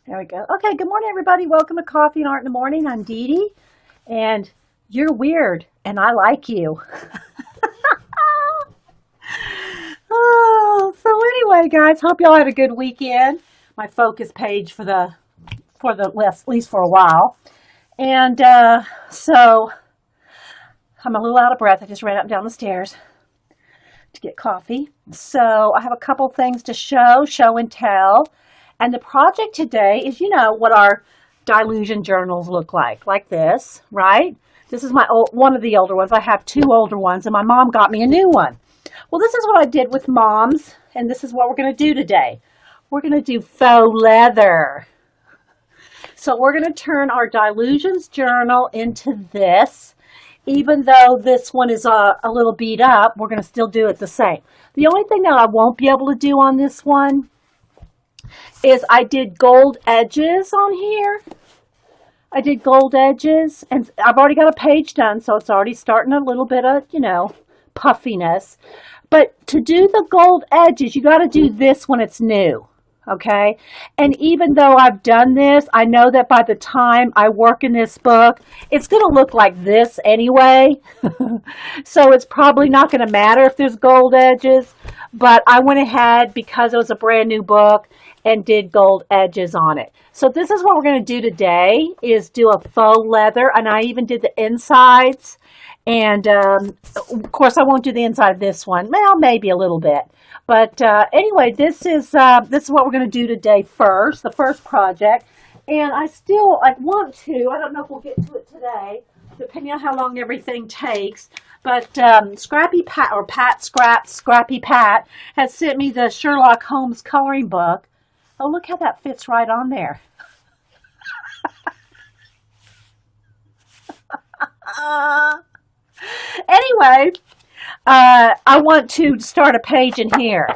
There we go. Okay, good morning, everybody. Welcome to Coffee and Art in the Morning. I'm Dee Dee, and you're weird, and I like you. Oh, so anyway, guys, hope y'all had a good weekend. My focus page at least for a while, and so I'm a little out of breath. I just ran up and down the stairs to get coffee. So I have a couple things to show and tell. And the project today is, what our dilution journals look like this, right? This is one of the older ones. I have two older ones, and my mom got me a new one. Well, this is what I did with mom's, and this is what we're going to do today. We're going to do faux leather. So we're going to turn our dilutions journal into this. Even though this one is a little beat up, we're going to still do it the same. The only thing that I won't be able to do on this one is I did gold edges on here. I did gold edges, and I've already got a page done, so it's already starting a little bit of, puffiness. But to do the gold edges, you got to do this when it's new, okay? And even though I've done this, I know that by the time I work in this book, it's going to look like this anyway. So it's probably not going to matter if there's gold edges, but I went ahead because it was a brand new book and did gold edges on it. So this is what we're going to do today, is do a faux leather, and I even did the insides. And of course, I won't do the inside of this one. Well, maybe a little bit. But anyway, this is what we're going to do today first, the first project. And I want to, I don't know if we'll get to it today, depending on how long everything takes. But Scrappy Pat has sent me the Sherlock Holmes coloring book. Oh, look how that fits right on there. Anyway, I want to start a page in here.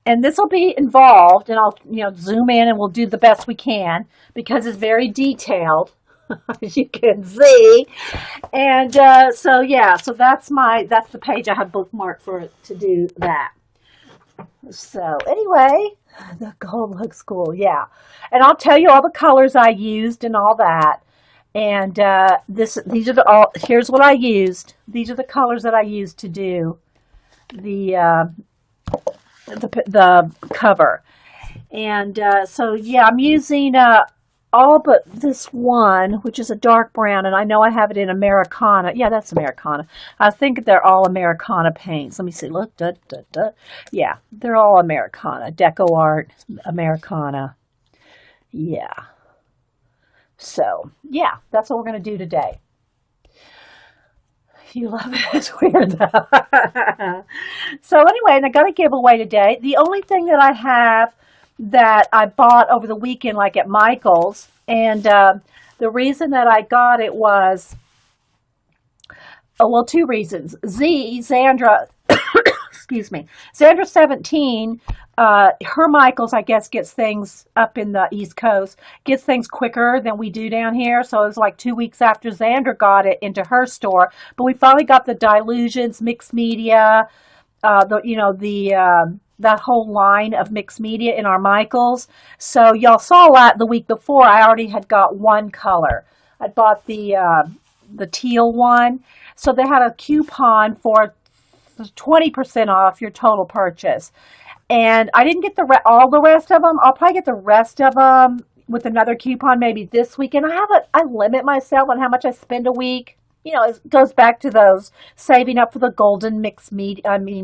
And this will be involved, and I'll zoom in and we'll do the best we can because it's very detailed, as you can see. And so that's the page I have bookmarked for it to do that. So anyway, the gold looks cool, yeah. And I'll tell you all the colors I used and all that. And here's what I used. These are the colors that I used to do the cover. And I'm using all but this one, which is a dark brown, and I know I have it in Americana. Yeah, that's Americana. I think they're all Americana paints. Let me see. Look, yeah, they're all Americana. Deco Art, Americana. Yeah. So, yeah, that's what we're going to do today. You love it. It's weird, though. So anyway, and I got a giveaway today. The only thing that I have that I bought over the weekend, like at Michael's, and the reason that I got it was, two reasons. Xandra, excuse me, Xandra 17, her Michael's, I guess, gets things up in the East Coast, gets things quicker than we do down here. So it was like 2 weeks after Xandra got it into her store. But we finally got the Dilutions, mixed media, that whole line of mixed media in our Michaels. So y'all saw that the week before. I already had got one color. I bought the teal one. So they had a coupon for 20% off your total purchase. And I didn't get all the rest of them. I'll probably get the rest of them with another coupon maybe this week. And I limit myself on how much I spend a week. It goes back to those saving up for the golden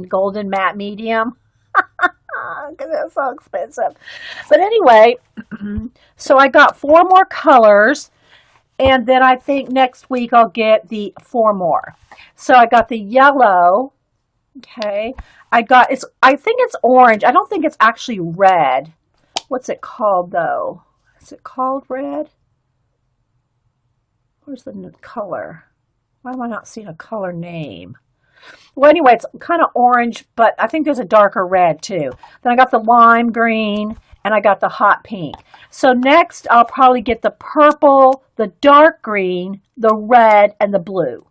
golden matte medium. Because it's so expensive. But anyway, so I got 4 more colors. And then I think next week I'll get the 4 more. So I got the yellow. Okay. I think it's orange. I don't think it's actually red. What's it called though? Is it called red? Where's the color? Why am I not seeing a color name? Well, anyway, it's kind of orange, but I think there's a darker red too. Then I got the lime green and I got the hot pink. So next I'll probably get the purple, the dark green, the red, and the blue.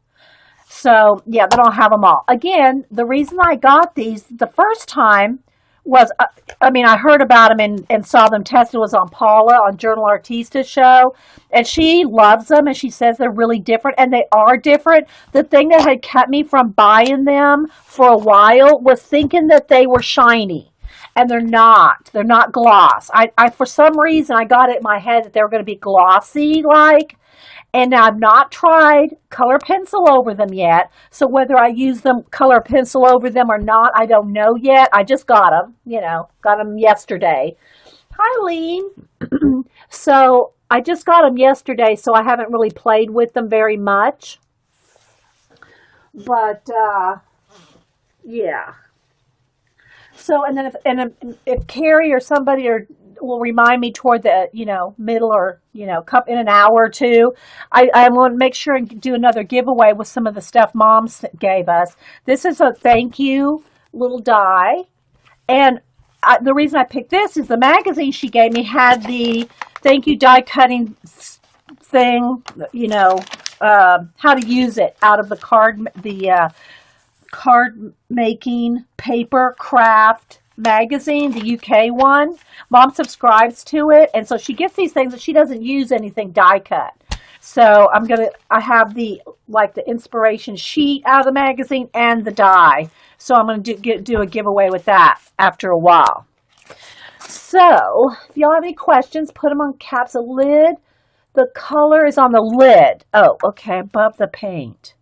So yeah, then I'll have them all. Again, the reason I got these the first time was, I mean, I heard about them and saw them tested. It was on Paula on Journal Artista's show, and she loves them, and she says they're really different, and they are different. The thing that had kept me from buying them for a while was thinking that they were shiny, and they're not. They're not gloss. I for some reason, I got it in my head that they were going to be glossy like. And I've not tried color pencil over them yet. So whether I use them color pencil over them or not, I don't know yet. I just got them, got them yesterday. Hi, Lean. So I just got them yesterday, so I haven't really played with them very much. But, yeah. So, and then if Carrie or somebody will remind me toward the, middle or, in an hour or two, I want to make sure and do another giveaway with some of the stuff Mom gave us. This is a thank you little die. And the reason I picked this is the magazine she gave me had the thank you die cutting thing, how to use it out of the card making paper craft magazine, the UK one. Mom subscribes to it, and so she gets these things that she doesn't use anything die cut. So I have the inspiration sheet out of the magazine and the die. So I'm gonna do a giveaway with that after a while. So if y'all have any questions, put them on caps. The lid, the color is on the lid. Oh, okay, above the paint.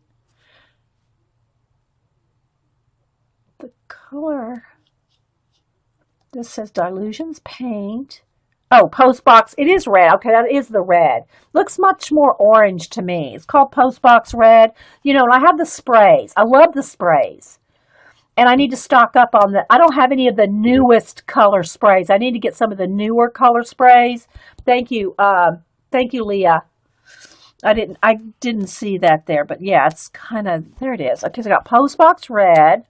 The color, this says Dilutions Paint. Oh, Postbox, it is red. Okay, that is the red. Looks much more orange to me. It's called Postbox Red. And I have the sprays. I love the sprays. And I need to stock up on I don't have any of the newest color sprays. I need to get some of the newer color sprays. Thank you, Leah. I didn't see that there, but yeah, it's kind of, there it is. Okay, so I got Postbox Red.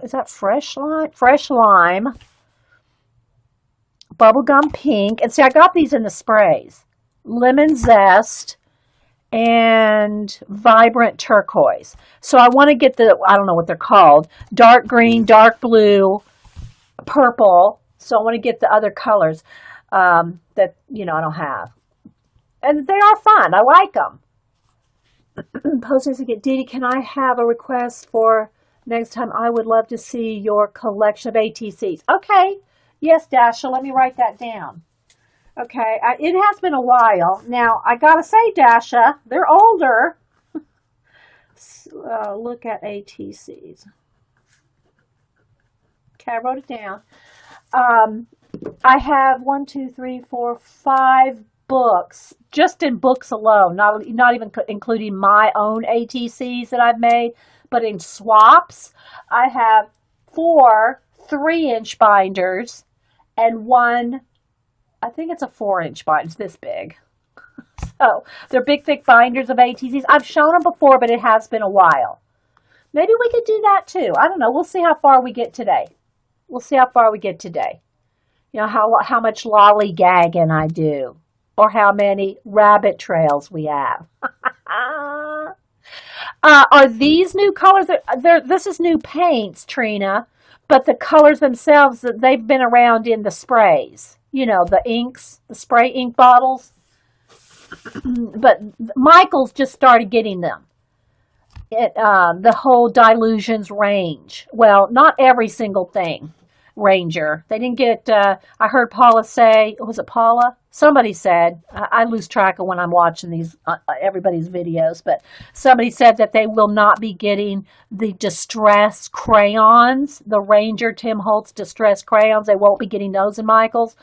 Is that fresh lime? Fresh lime. Bubblegum pink. And see, I got these in the sprays. Lemon zest and vibrant turquoise. So I want to get I don't know what they're called. Dark green, dark blue, purple. So I want to get the other colors that, I don't have. And they are fun. I like them. Posters to get Didi, can I have a request for next time? I would love to see your collection of ATCs. Okay. Yes, Dasha, let me write that down. Okay. It has been a while. Now, I got to say, Dasha, they're older. Look at ATCs. Okay, I wrote it down. I have 5 books, just in books alone, not even including my own ATCs that I've made, but in swaps, I have 4 3-inch binders and 1, I think it's a 4-inch binder. It's this big. So they're big, thick binders of ATCs. I've shown them before, but it has been a while. Maybe we could do that too. I don't know. We'll see how far we get today. How much lollygagging I do, or how many rabbit trails we have. Are these new colors? This is new paints, Trina, but the colors themselves, they've been around in the sprays. The inks, the spray ink bottles. But Michael's just started getting them. The whole Dilutions range. Well, not every single thing. Ranger. They didn't get, I heard Paula say, was it Paula? Somebody said, I lose track of when I'm watching these, everybody's videos, but somebody said that they will not be getting the Distress crayons, the Ranger Tim Holtz Distress crayons. They won't be getting those in Michael's.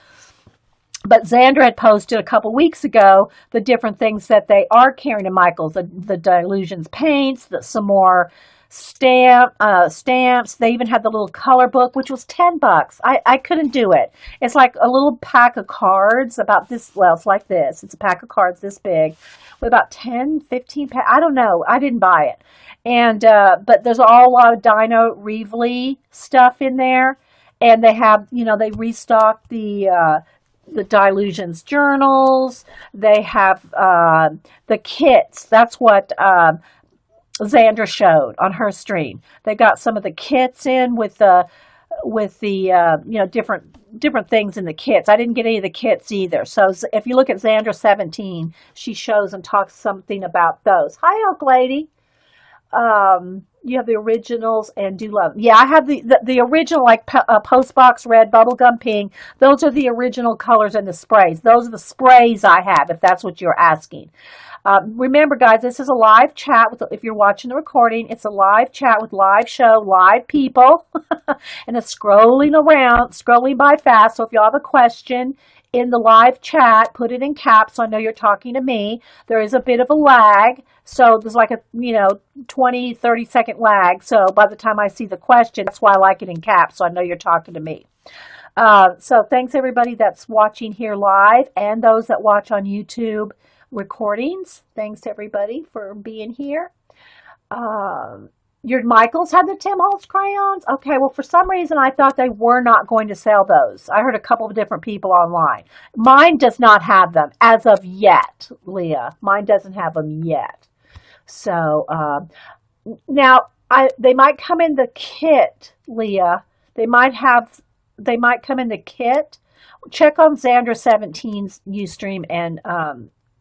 But Xandra had posted a couple weeks ago the different things that they are carrying in Michael's, the Dilutions paints, some more stamps. They even had the little color book, which was $10. I couldn't do it. It's like a little pack of cards about this. Well, it's like this. It's a pack of cards this big with about 10, 15. I don't know. I didn't buy it. And but there's a lot of Dino Reevely stuff in there, and they have they restocked the Dilutions journals. They have the kits. That's what Xandra showed on her stream. They got some of the kits in with the different things in the kits. I didn't get any of the kits either. So if you look at Xandra 17, she shows and talks something about those. Hi, Oak Lady. You have the originals and do love them. Yeah, I have the original, like Postbox red, bubblegum pink. Those are the original colors and the sprays. Those are the sprays I have, if that's what you're asking. Remember, guys, this is a live chat. If you're watching the recording, it's a live chat with live show, live people, and it's scrolling by fast. So if you have a question in the live chat, put it in caps so I know you're talking to me. There is a bit of a lag. So there's like a, 20, 30-second lag. So by the time I see the question, that's why I like it in caps so I know you're talking to me. So thanks everybody that's watching here live and those that watch on YouTube recordings. Thanks everybody for being here. Your Michaels had the Tim Holtz crayons? Okay, well for some reason I thought they were not going to sell those. I heard a couple of different people online. Mine does not have them as of yet, Leah. Mine doesn't have them yet. So now they might come in the kit, Leah. They might come in the kit. Check on Xandra 17's Ustream and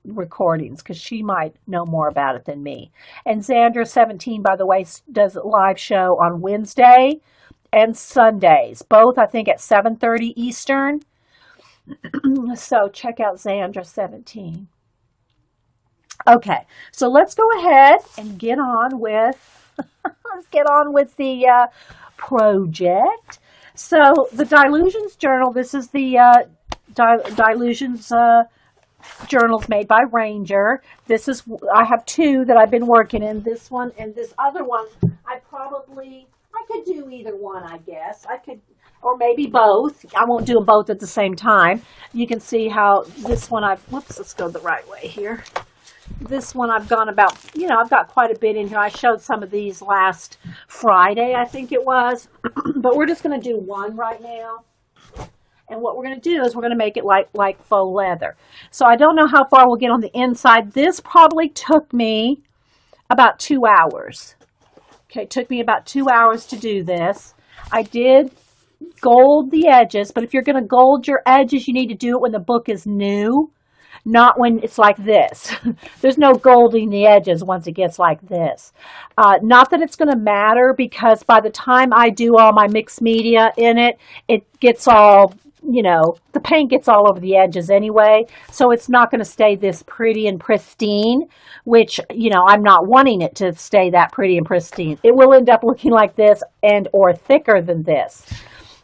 recordings because she might know more about it than me. And Xandra 17, by the way, does a live show on Wednesday and Sundays, both I think at 7:30 Eastern. So check out Xandra 17. Okay, so let's go ahead and get on with the project. So the Dilutions Journal. This is the Dilutions journals made by Ranger. I have two that I've been working in. This one and this other one. I could do either one. I guess I could, or maybe both. I won't do them both at the same time. You can see how this one let's go the right way here. This one I've gone about, I've got quite a bit in here. I showed some of these last Friday, I think it was. But we're just going to do one right now. And what we're going to do is we're going to make it like faux leather. So I don't know how far we'll get on the inside. This probably took me about 2 hours. Okay, it took me about 2 hours to do this. I did gold the edges, but if you're going to gold your edges, you need to do it when the book is new. Not when it's like this. There's no golding the edges once it gets like this. Not that it's going to matter because by the time I do all my mixed media in it, it gets all, the paint gets all over the edges anyway. So it's not going to stay this pretty and pristine, which, I'm not wanting it to stay that pretty and pristine. It will end up looking like this and or thicker than this.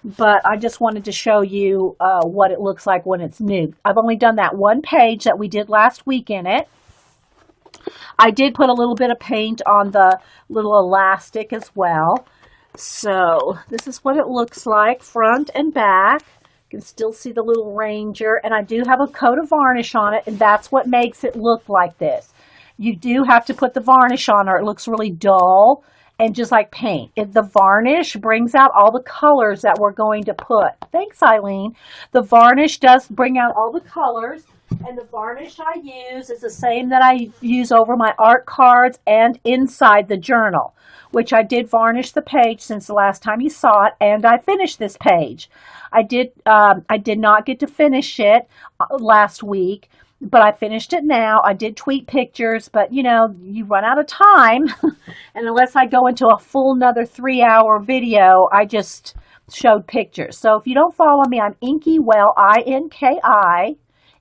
But I just wanted to show you what it looks like when it's new. I've only done that one page that we did last week in it. I did put a little bit of paint on the little elastic as well. So this is what it looks like front and back. You can still see the little Ranger. And I do have a coat of varnish on it, and that's what makes it look like this. You do have to put the varnish on or it looks really dull. And just like paint, the varnish brings out all the colors that we're going to put. Thanks, Eileen. The varnish does bring out all the colors. And the varnish I use is the same that I use over my art cards and inside the journal, which I did varnish the page since the last time you saw it. And I finished this page. I did not get to finish it last week. But I finished it now. I did tweet pictures, but you run out of time. And unless I go into a full another 3-hour video, I just showed pictures. So if you don't follow me, I'm Inky Well, I-N-K-I,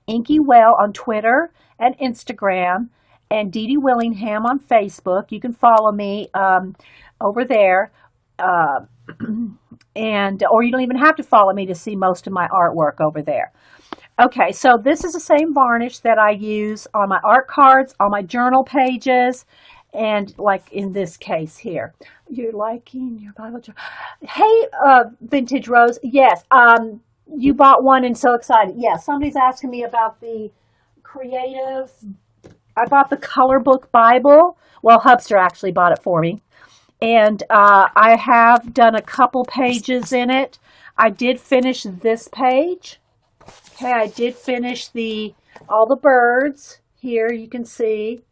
Inky Well on Twitter and Instagram, and Dee Dee Willingham on Facebook. You can follow me over there. Or you don't even have to follow me to see most of my artwork over there. Okay, so this is the same varnish that I use on my art cards, on my journal pages, and like in this case here. You're liking your Bible journal. Hey, Vintage Rose, yes, you bought one and so excited. Yeah, somebody's asking me about the creative, I bought the Color Book Bible. Well, Hubster actually bought it for me. And I have done a couple pages in it. I did finish this page. Okay, I did finish all the birds here, you can see.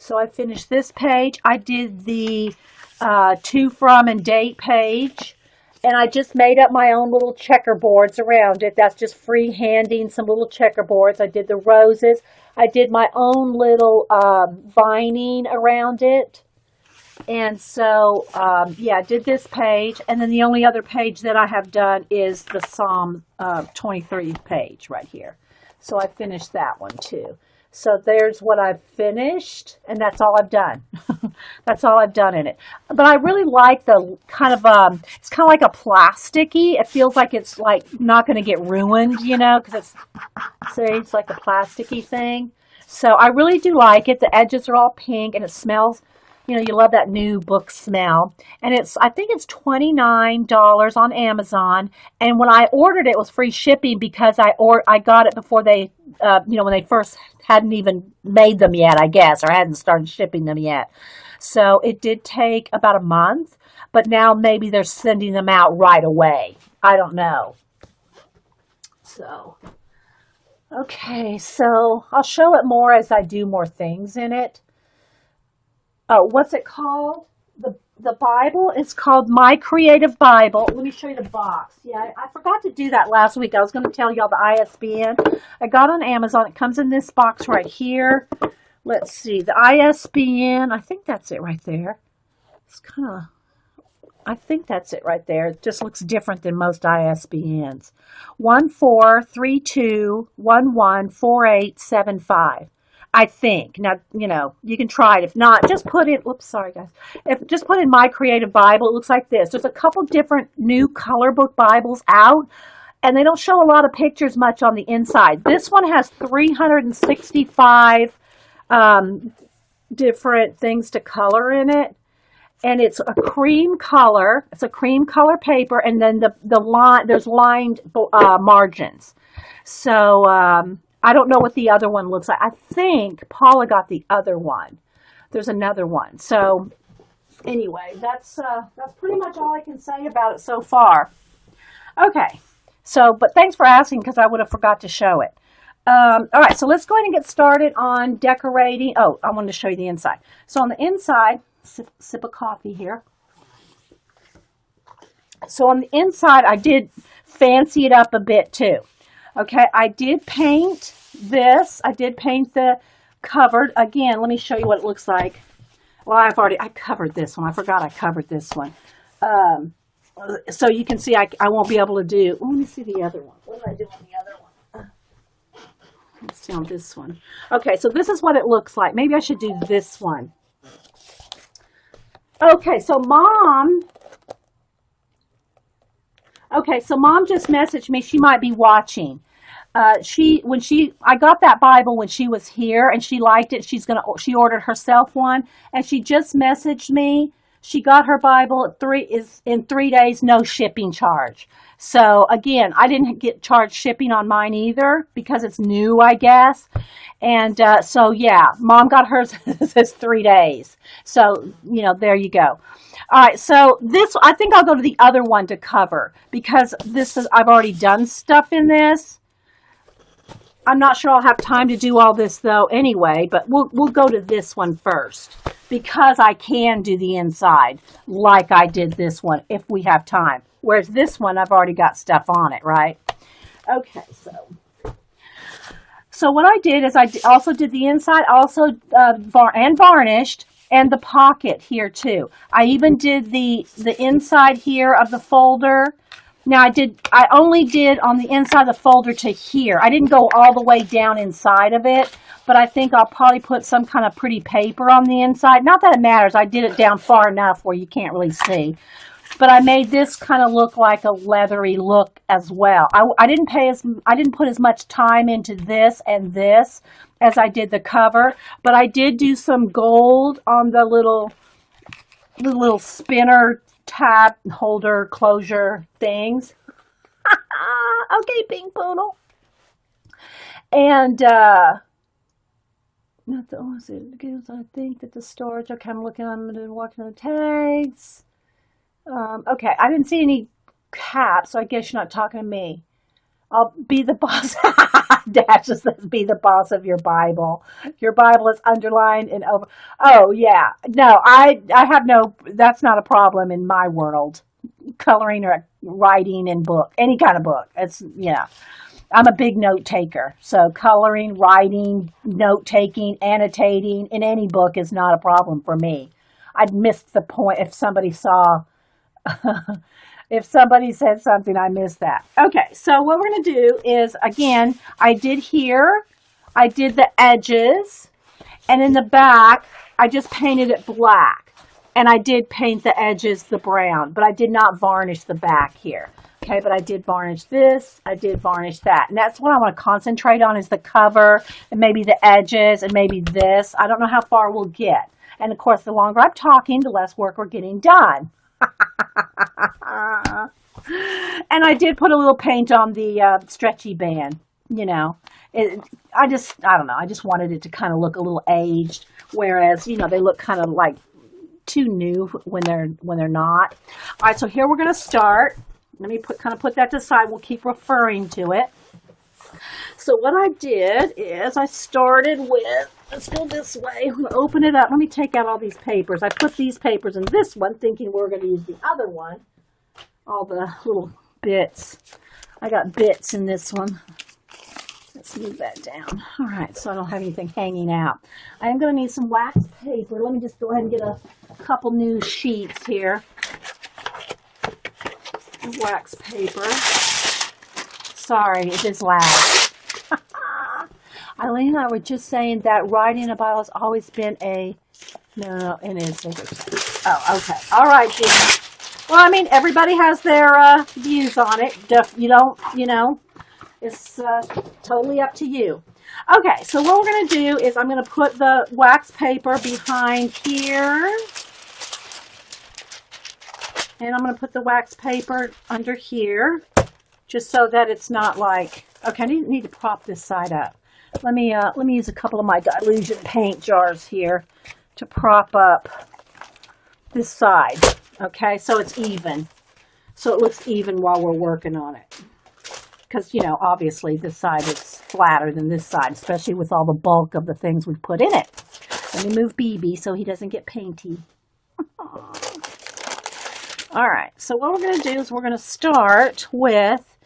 So I finished this page. I did the to, from, and date page. And I just made up my own little checkerboards around it. That's just freehanding some little checkerboards. I did the roses. I did my own little vining around it. And so, yeah, I did this page. And then the only other page that I have done is the Psalm 23 page right here. So I finished that one too. So there's what I've finished, and that's all I've done. That's all I've done in it. But I really like the kind of, it's kind of like a plasticky. It feels like it's like not going to get ruined, you know, because it's, see, it's like a plasticky thing. So I really do like it. The edges are all pink, and it smells, you know, you love that new book smell. And it's, I think it's $29 on Amazon. And when I ordered it, it was free shipping because I got it before they, you know, when they first hadn't even made them yet, I guess, or hadn't started shipping them yet. So it did take about a month, but now maybe they're sending them out right away. I don't know. So, okay, so I'll show it more as I do more things in it. Oh, what's it called? The Bible is called My Creative Bible. Let me show you the box. Yeah, I forgot to do that last week. I was going to tell y'all the ISBN. I got on Amazon. It comes in this box right here. Let's see. The ISBN, I think that's it right there. It's kind of, I think that's it right there. It just looks different than most ISBNs. 1432114875. I think. Now, you know, you can try it. If not, just put in, whoops, sorry guys. Just put in My Creative Bible. It looks like this. There's a couple different new color book Bibles out, and they don't show a lot of pictures much on the inside. This one has 365 different things to color in it. And it's a cream color. It's a cream color paper, and then the line, there's lined margins. So, I don't know what the other one looks like. I think Paula got the other one. There's another one. So anyway, that's pretty much all I can say about it so far. Okay. So, but thanks for asking because I would have forgot to show it. All right. So let's go ahead and get started on decorating. Oh, I wanted to show you the inside. So on the inside, sip of coffee here. So on the inside, I did fancy it up a bit too. Okay, I did paint this. I did paint the cover. Again, let me show you what it looks like. Well, I covered this one. I forgot I covered this one. So you can see I won't be able to do, let me see the other one. What did I do on the other one? Let's see on this one. Okay, so this is what it looks like. Maybe I should do this one. Okay, so Mom just messaged me. She might be watching. I got that Bible when she was here, and she liked it. She ordered herself one, and she just messaged me. She got her Bible in 3 days, no shipping charge. So again, I didn't get charged shipping on mine either because it's new, I guess. And so yeah, Mom got hers. It says 3 days. So you know, there you go. All right, so this, I think I'll go to the other one to cover because I've already done stuff in this. I'm not sure I'll have time to do all this though anyway, but we'll go to this one first because I can do the inside like I did this one if we have time. Whereas this one, I've already got stuff on it, right? Okay, so what I did is I also did the inside, also varnished. And the pocket here too. I even did the inside here of the folder. Now I only did on the inside of the folder to here. I didn't go all the way down inside of it, but I think I'll probably put some kind of pretty paper on the inside. Not that it matters. I did it down far enough where you can't really see. But I made this kind of look like a leathery look as well. I didn't put as much time into this and this as I did the cover, but I did do some gold on the little spinner tab holder closure things. Okay, Pink Poodle. And I think that the storage. Okay, I'm walking on the tags. Okay, I didn't see any caps, so I guess you're not talking to me. I'll be the boss. Dash just says, be the boss of your Bible. Your Bible is underlined and over. Oh, yeah. No, I have no, that's not a problem in my world. Coloring or writing in book, any kind of book. It's, yeah. I'm a big note taker. So coloring, writing, note taking, annotating in any book is not a problem for me. I'd miss the point if somebody saw, if somebody said something, I missed that. Okay, so what we're going to do is, again, I did here, I did the edges, and in the back, I just painted it black. And I did paint the edges the brown, but I did not varnish the back here. Okay, but I did varnish this, I did varnish that. And that's what I want to concentrate on is the cover and maybe the edges and maybe this. I don't know how far we'll get. And of course, the longer I'm talking, the less work we're getting done. And I did put a little paint on the stretchy band, you know. I don't know, I just wanted it to kind of look a little aged, whereas, you know, they look kind of like too new when they're not. All right, so here we're going to start. Let me put that to the side. We'll keep referring to it. So what I did is I started with, let's go this way. I'm going to open it up. Let me take out all these papers. I put these papers in this one thinking we're going to use the other one. All the little bits. I got bits in this one. Let's move that down. All right, so I don't have anything hanging out. I am going to need some wax paper. Let me just go ahead and get a couple new sheets here. Wax paper. Sorry, it is loud. Eileen and I were just saying that writing a Bible has always been a... No, it is. Oh, okay. All right, Jean. Well, I mean, everybody has their views on it. You don't, you know, it's totally up to you. Okay, so what we're going to do is I'm going to put the wax paper behind here. And I'm going to put the wax paper under here, just so that it's not like, okay, I need to prop this side up. Let me use a couple of my Dilution paint jars here to prop up this side. Okay, so it's even. So it looks even while we're working on it. Because, you know, obviously this side is flatter than this side, especially with all the bulk of the things we've put in it. Let me move BB so he doesn't get painty. All right, so what we're going to do is we're going to start with,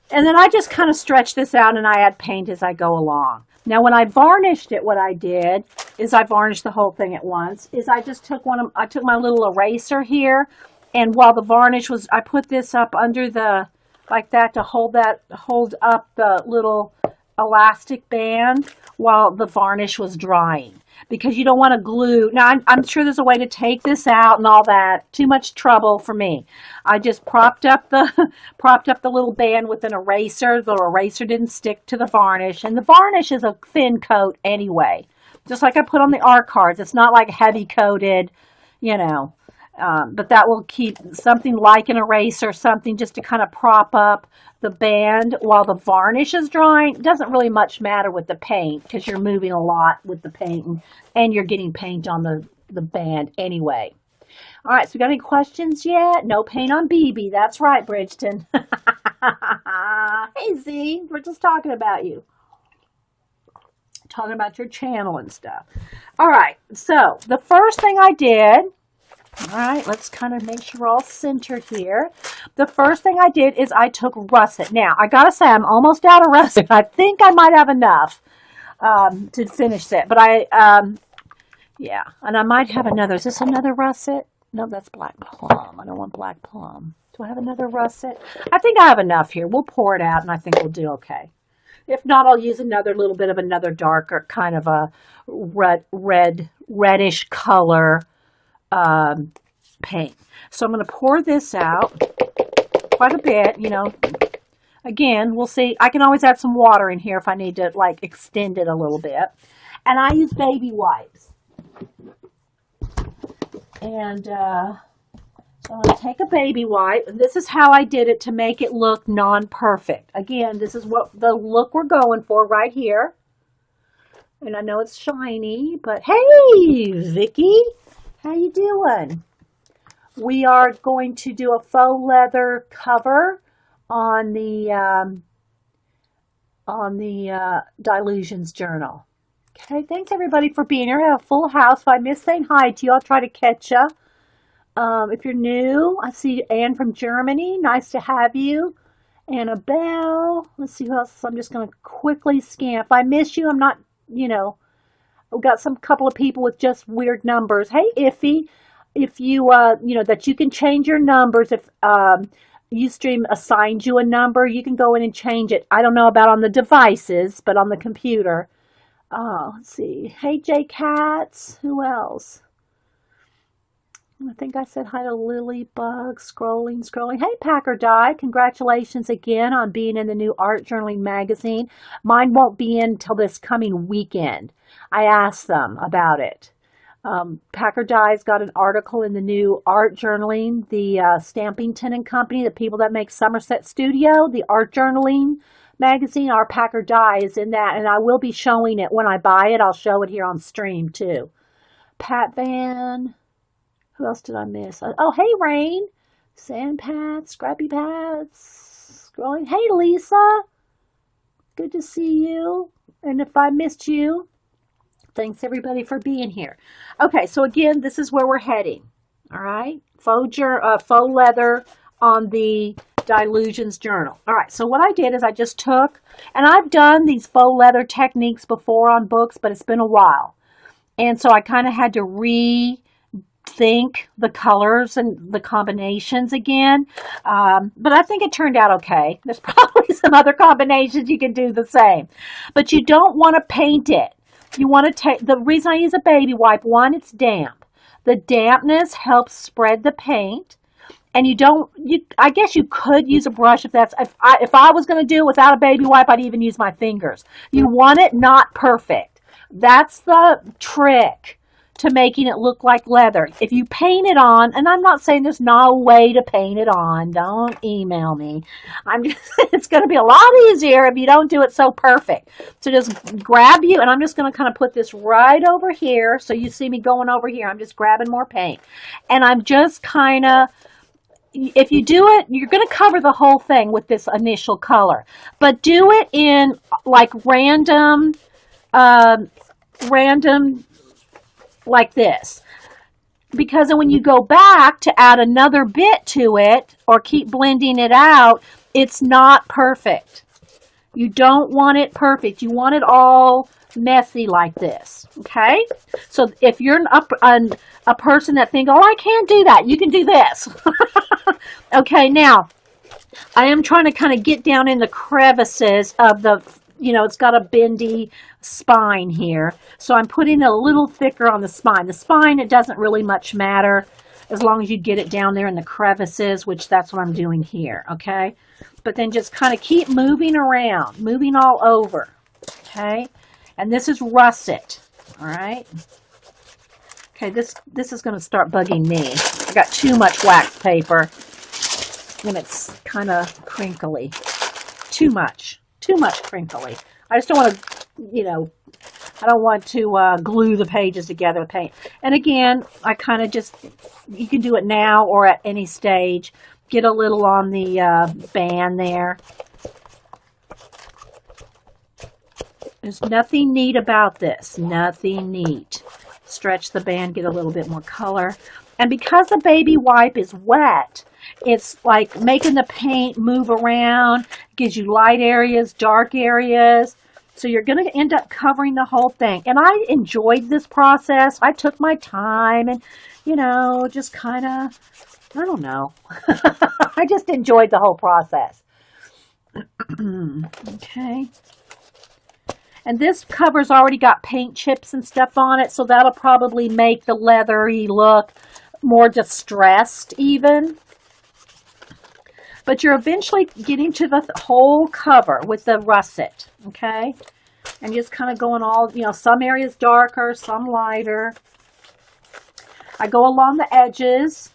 and then I just kind of stretch this out and I add paint as I go along. Now, when I varnished it, what I did is I varnished the whole thing at once, is I just took I took my little eraser here, and while the varnish was, I put this up under the, like that to hold up the little elastic band while the varnish was drying. Because you don't want to glue. Now, I'm sure there's a way to take this out and all that. Too much trouble for me. I just propped up the little band with an eraser. The eraser didn't stick to the varnish. And the varnish is a thin coat anyway. Just like I put on the art cards. It's not like heavy coated, you know. But that will keep something like an eraser, something just to kind of prop up the band while the varnish is drying. It doesn't really much matter with the paint because you're moving a lot with the paint and you're getting paint on the band anyway. All right, so we got any questions yet? No paint on BB. That's right, Bridgeton. Hey, Z, we're just talking about you. Talking about your channel and stuff. All right, so the first thing I did, all right, let's kind of make sure we're all centered here. The first thing I did is I took russet. Now, I got to say, I'm almost out of russet. I think I might have enough to finish it. But yeah, and I might have another. Is this another russet? No, that's black plum. I don't want black plum. Do I have another russet? I think I have enough here. We'll pour it out, and I think we'll do okay. If not, I'll use another little bit of another darker kind of a reddish color paint. So I'm going to pour this out quite a bit, you know. Again, we'll see. I can always add some water in here if I need to, like, extend it a little bit. And I use baby wipes. And so I'm going to take a baby wipe. And this is how I did it to make it look non-perfect. Again, this is what the look we're going for right here. And I know it's shiny, but hey, Vicky, how you doing? We are going to do a faux leather cover on the on the Dilutions Journal. Okay, thanks everybody for being here. I have a full house. If I miss saying hi to you, I'll try to catch you. If you're new, I see Anne from Germany. Nice to have you. Annabelle. Let's see who else. I'm just going to quickly scan. If I miss you, I'm not, we've got some couple of people with just weird numbers. Hey, Iffy, if you, that you can change your numbers. If Ustream assigns you a number, you can go in and change it. I don't know about on the devices, but on the computer. Let's see. Hey, J Cats. Who else? I think I said hi to Lilybug. Scrolling. Hey, Packer Die. Congratulations again on being in the new Art Journaling magazine. Mine won't be in until this coming weekend. I asked them about it. Packer Die's got an article in the new Art Journaling, the Stampington and Company, the people that make Somerset Studio, the Art Journaling magazine. Our Packer Die is in that, and I will be showing it when I buy it. I'll show it here on stream too. Pat Van. Who else did I miss? Oh, hey, Rain. Sand Pat, Scrappy Pats. Scrolling. Hey, Lisa. Good to see you. And if I missed you, thanks everybody for being here. Okay, so again, this is where we're heading. All right, faux leather on the Dilutions Journal. All right, so what I did is I just took, and I've done these faux leather techniques before on books, but it's been a while. And so I kind of had to rethink the colors and the combinations again. But I think it turned out okay. There's probably some other combinations you can do the same. But you don't want to paint it. You want to take, the reason I use a baby wipe, one, it's damp. The dampness helps spread the paint. And I guess you could use a brush if I was going to do it without a baby wipe, I'd even use my fingers. You want it not perfect. That's the trick to making it look like leather. If you paint it on, and I'm not saying there's no way to paint it on, don't email me. It's going to be a lot easier if you don't do it so perfect. So just grab you, and I'm just going to kind of put this right over here. So you see me going over here. I'm just grabbing more paint. And I'm just kind of, if you do it, you're going to cover the whole thing with this initial color. But do it in like random like this, because then when you go back to add another bit to it or keep blending it out, it's not perfect. You don't want it perfect. You want it all messy like this. Okay, so if you're a person that think, oh, I can't do that, you can do this. Okay, now I am trying to kind of get down in the crevices of the, it's got a bendy spine here. So I'm putting a little thicker on the spine. The spine, it doesn't really much matter as long as you get it down there in the crevices, which that's what I'm doing here, okay? But then just kind of keep moving around, moving all over, okay? And this is russet, all right? Okay, this is going to start bugging me. I got too much wax paper, and it's kind of crinkly. Too much crinkly. I just don't want to, I don't want to glue the pages together with paint. And again, I kind of just, you can do it now or at any stage. Get a little on the band there. There's nothing neat about this. Nothing neat. Stretch the band, get a little bit more color. And because the baby wipe is wet, it's like making the paint move around, gives you light areas, dark areas. So you're going to end up covering the whole thing. And I enjoyed this process. I took my time and, just kind of, I don't know. I just enjoyed the whole process. Okay. And this cover's already got paint chips and stuff on it, so that'll probably make the leathery look more distressed even. But you're eventually getting to the whole cover with the russet, okay? And just kind of going all, some areas darker, some lighter. I go along the edges,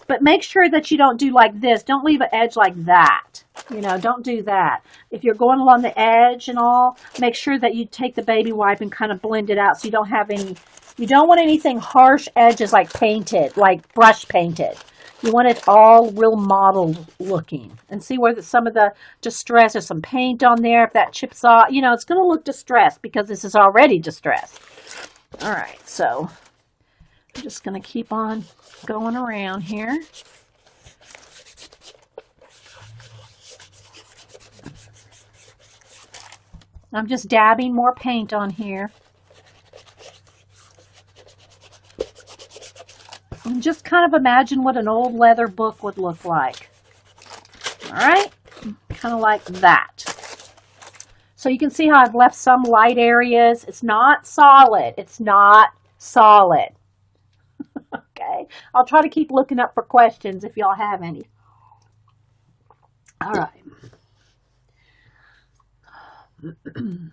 but make sure that you don't do like this. Don't leave an edge like that. Don't do that. If you're going along the edge and all, make sure that you take the baby wipe and kind of blend it out so you don't have any, you don't want anything harsh edges like painted, like brush painted. You want it all real modeled looking. And see where some of the distress, there's some paint on there. If that chips off, you know, it's going to look distressed because this is already distressed. All right, so I'm just going to keep on going around here. I'm just dabbing more paint on here. And just kind of imagine what an old leather book would look like. All right, kind of like that. So you can see how I've left some light areas. It's not solid. It's not solid. Okay, I'll try to keep looking up for questions if y'all have any. All right. Here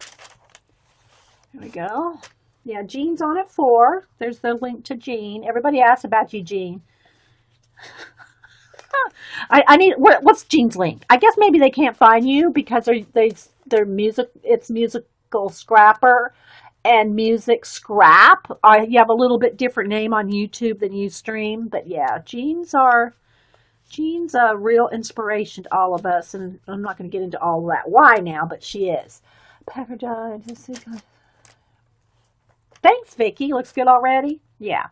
we go. Yeah, Jean's on at 4. There's the link to Jean. Everybody asks about you, Jean. I need, what's Jean's link? I guess maybe they can't find you because they're music. It's Musical Scrapper and Music Scrap. You have a little bit different name on YouTube than Ustream, but yeah, Jean's a real inspiration to all of us, and I'm not going to get into all that why now, but she is. Pepper dyed. Thanks, Vicky. Looks good already. Yeah.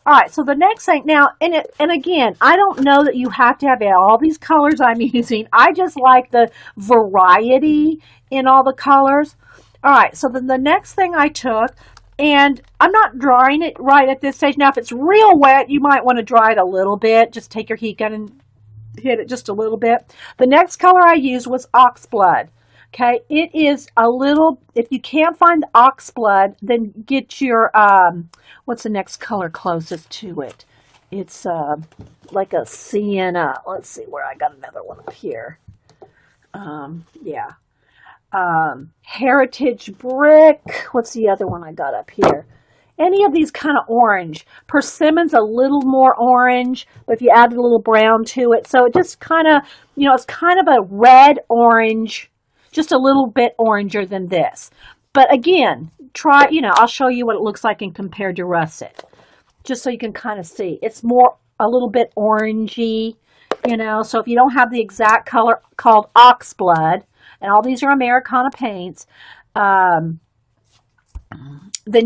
All right. So the next thing now, and again, I don't know that you have to have all these colors I'm using. I just like the variety in all the colors. All right. So then the next thing I took, and I'm not drying it right at this stage. Now, if it's real wet, you might want to dry it a little bit. Just take your heat gun and hit it just a little bit. The next color I used was Oxblood. Okay, it is a little, if you can't find Oxblood, then get your, what's the next color closest to it? It's like a sienna. Let's see where I got another one up here. Yeah. Heritage Brick. What's the other one I got up here? Any of these kind of orange. Persimmon's a little more orange, but if you add a little brown to it. So it just kind of, you know, it's kind of a red-orange, just a little bit oranger than this. But again, try, you know, I'll show you what it looks like in compared to russet. Just so you can kind of see. It's more, a little bit orangey, you know. So if you don't have the exact color called Oxblood, and all these are Americana paints, then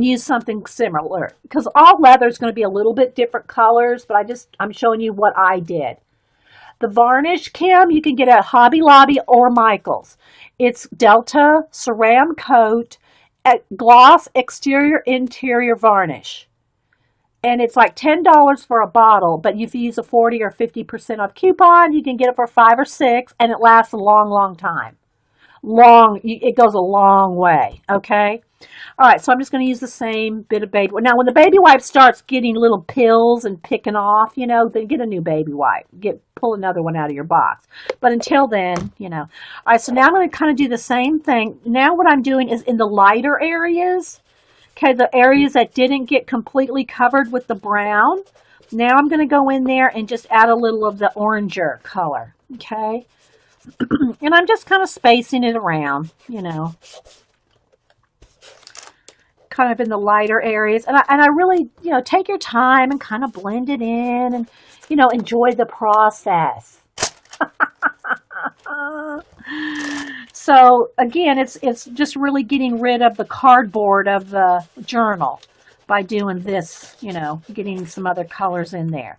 use something similar. Because all leather is going to be a little bit different colors, but I'm showing you what I did. The varnish, Kim, you can get at Hobby Lobby or Michael's. It's Delta Ceram Coat at Gloss Exterior Interior Varnish. And it's like $10 for a bottle, but if you use a 40 or 50% off coupon, you can get it for $5 or $6, and it lasts a long, long time. It goes a long way, okay? All right, so I'm just going to use the same bit of baby. Now, when the baby wipe starts getting little pills and picking off, you know, then get a new baby wipe. Pull another one out of your box. But until then, you know. All right, so now I'm going to kind of do the same thing. Now what I'm doing is in the lighter areas, okay, the areas that didn't get completely covered with the brown, now I'm going to go in there and just add a little of the oranger color, okay? And I'm just kind of spacing it around, you know, kind of in the lighter areas. And I really, you know, take your time and kind of blend it in and, you know, enjoy the process. So again, it's just really getting rid of the cardboard of the journal by doing this, you know, getting some other colors in there.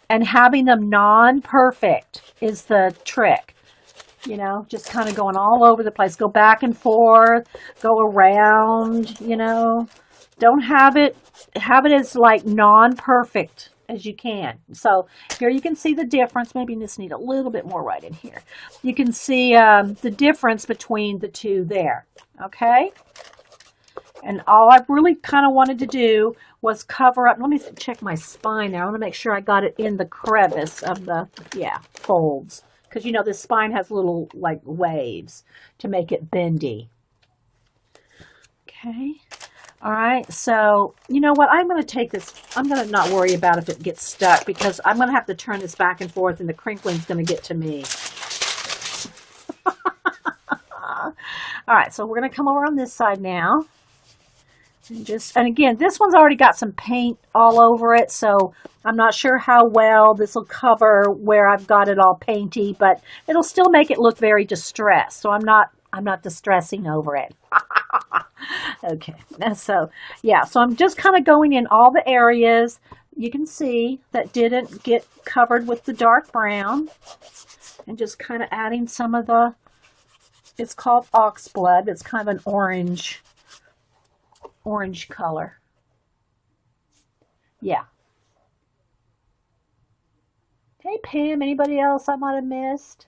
And having them non-perfect is the trick. You know, just kind of going all over the place. Go back and forth, go around, you know. Don't have it as like non-perfect as you can. So here you can see the difference. Maybe you just need a little bit more right in here. You can see the difference between the two there, okay? And all I really kind of wanted to do was cover up. Let me check my spine now. I want to make sure I got it in the crevice of the, folds. Because, you know, this spine has little, like, waves to make it bendy. Okay. All right. So, you know what? I'm going to take this. I'm going to not worry about if it gets stuck because I'm going to have to turn this back and forth and the crinkling's going to get to me. All right. So we're going to come over on this side now. And again, this one's already got some paint all over it, so I'm not sure how well this will cover where I've got it all painty, but it'll still make it look very distressed. So I'm not distressing over it. Okay, so yeah, so I'm just kind of going in all the areas you can see that didn't get covered with the dark brown, and just kind of adding some of the, it's called oxblood, it's kind of an orange color. Yeah. Hey Pam, anybody else I might have missed?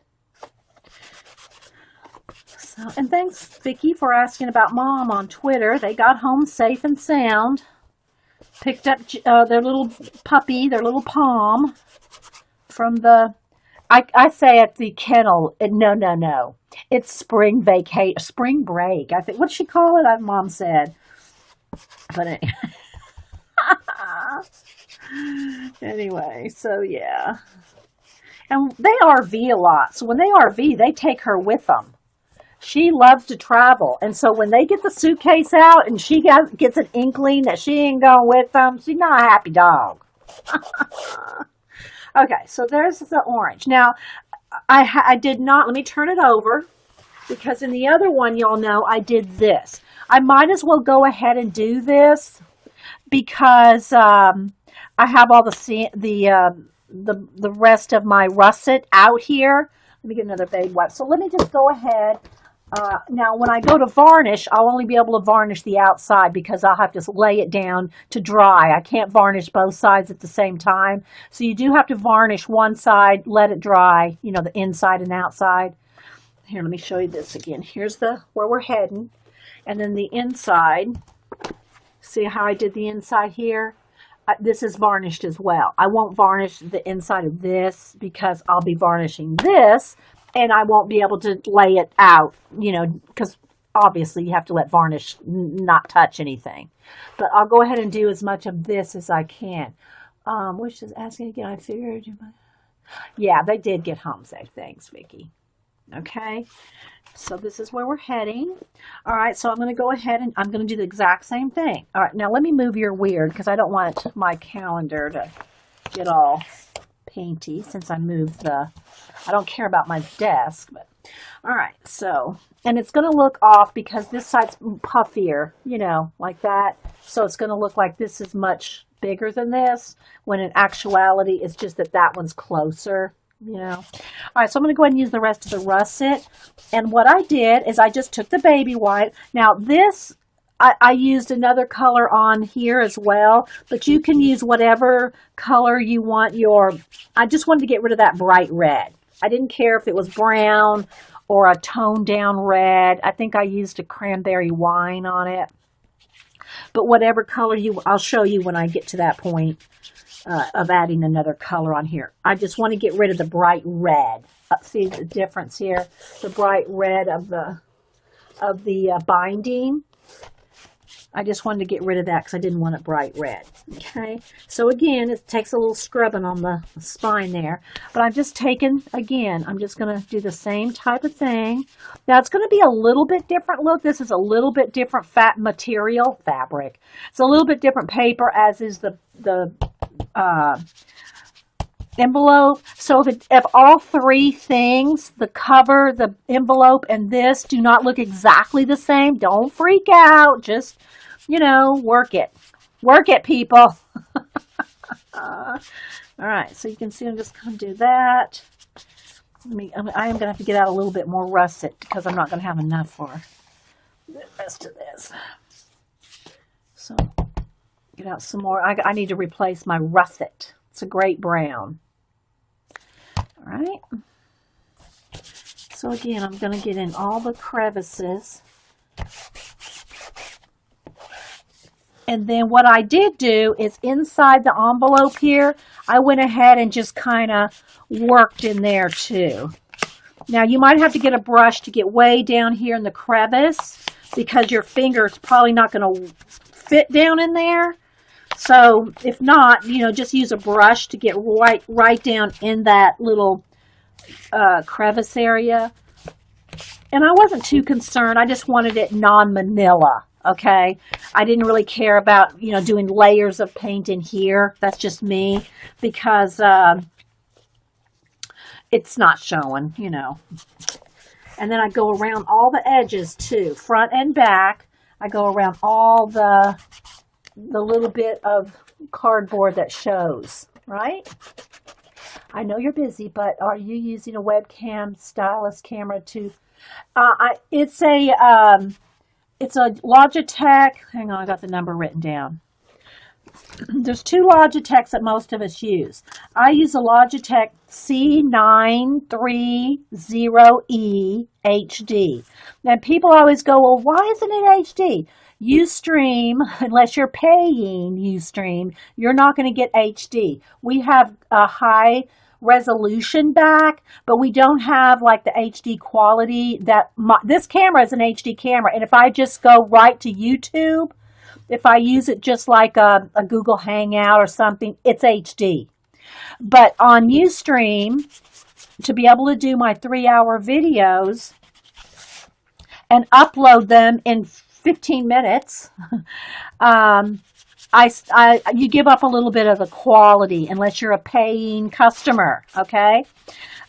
So, and thanks Vicky for asking about Mom on Twitter. They got home safe and sound. Picked up their little puppy, their little Pom, from the, I say at the kennel. No. It's spring break. I think, what'd she call it? Mom said. But anyway, so yeah. And they RV a lot. So when they RV, they take her with them. She loves to travel. And so when they get the suitcase out and she gets an inkling that she ain't going with them, she's not a happy dog. Okay, so there's the orange. Now, I did not, let me turn it over, because in the other one, y'all know, I did this. I might as well go ahead and do this because I have all the rest of my russet out here. Let me get another baby wipe. So let me just go ahead. Now, when I go to varnish, I'll only be able to varnish the outside because I'll have to lay it down to dry. I can't varnish both sides at the same time. So you do have to varnish one side, let it dry, you know, the inside and outside. Here, let me show you this again. Here's where we're heading. And then the inside, see how I did the inside here? This is varnished as well. I won't varnish the inside of this because I'll be varnishing this and I won't be able to lay it out, you know, because obviously you have to let varnish not touch anything. But I'll go ahead and do as much of this as I can. Which is asking again, I figured you might. Yeah, they did get home safe. Thanks, Vicki. Okay, so this is where we're heading. All right, so I'm going to go ahead and I'm going to do the exact same thing. All right, now let me move your weird because I don't want my calendar to get all painty since I moved I don't care about my desk. But all right, so, and it's going to look off because this side's puffier, you know, like that. So it's going to look like this is much bigger than this, when in actuality it's just that one's closer. You know. All right, so I'm going to go ahead and use the rest of the russet. And what I did is I just took the baby white. Now this, I used another color on here as well, but you can use whatever color you want I just wanted to get rid of that bright red. I didn't care if it was brown or a toned down red. I think I used a cranberry wine on it. But whatever color I'll show you when I get to that point. Of adding another color on here. I just want to get rid of the bright red. See the difference here? The bright red of the binding. I just wanted to get rid of that because I didn't want it bright red. Okay, so again, it takes a little scrubbing on the spine there. But I'm just taking, again, I'm just going to do the same type of thing. Now, it's going to be a little bit different look. This is a little bit different fabric. It's a little bit different paper, as is the envelope. So if all three things, the cover, the envelope, and this do not look exactly the same, don't freak out. Just, you know, work it. Work it, people. All right, so you can see I'm just going to do that. I am going to have to get out a little bit more russet because I'm not going to have enough for the rest of this. So get out some more. I need to replace my russet. It's a great brown. All right. So again, I'm going to get in all the crevices. And then what I did do is inside the envelope here, I went ahead and just kind of worked in there too. Now you might have to get a brush to get way down here in the crevice because your finger's probably not going to fit down in there. So if not, you know, just use a brush to get right down in that little crevice area. And I wasn't too concerned. I just wanted it non-manila, okay? I didn't really care about, doing layers of paint in here. That's just me, because it's not showing. And then I go around all the edges too, front and back. I go around all the little bit of cardboard that shows, right? I know you're busy, but are you using a webcam stylus camera to? It's a Logitech. Hang on, I got the number written down. There's two Logitechs that most of us use. I use a Logitech C930E HD. And people always go, well, why isn't it HD? Ustream, unless you're paying Ustream, you're not going to get HD. We have a high resolution back, but we don't have like the HD quality that this camera is an HD camera. And if I just go right to YouTube, if I use it just like a Google Hangout or something, it's HD. But on Ustream, to be able to do my 3-hour videos and upload them in 15 minutes, you give up a little bit of the quality unless you're a paying customer, okay?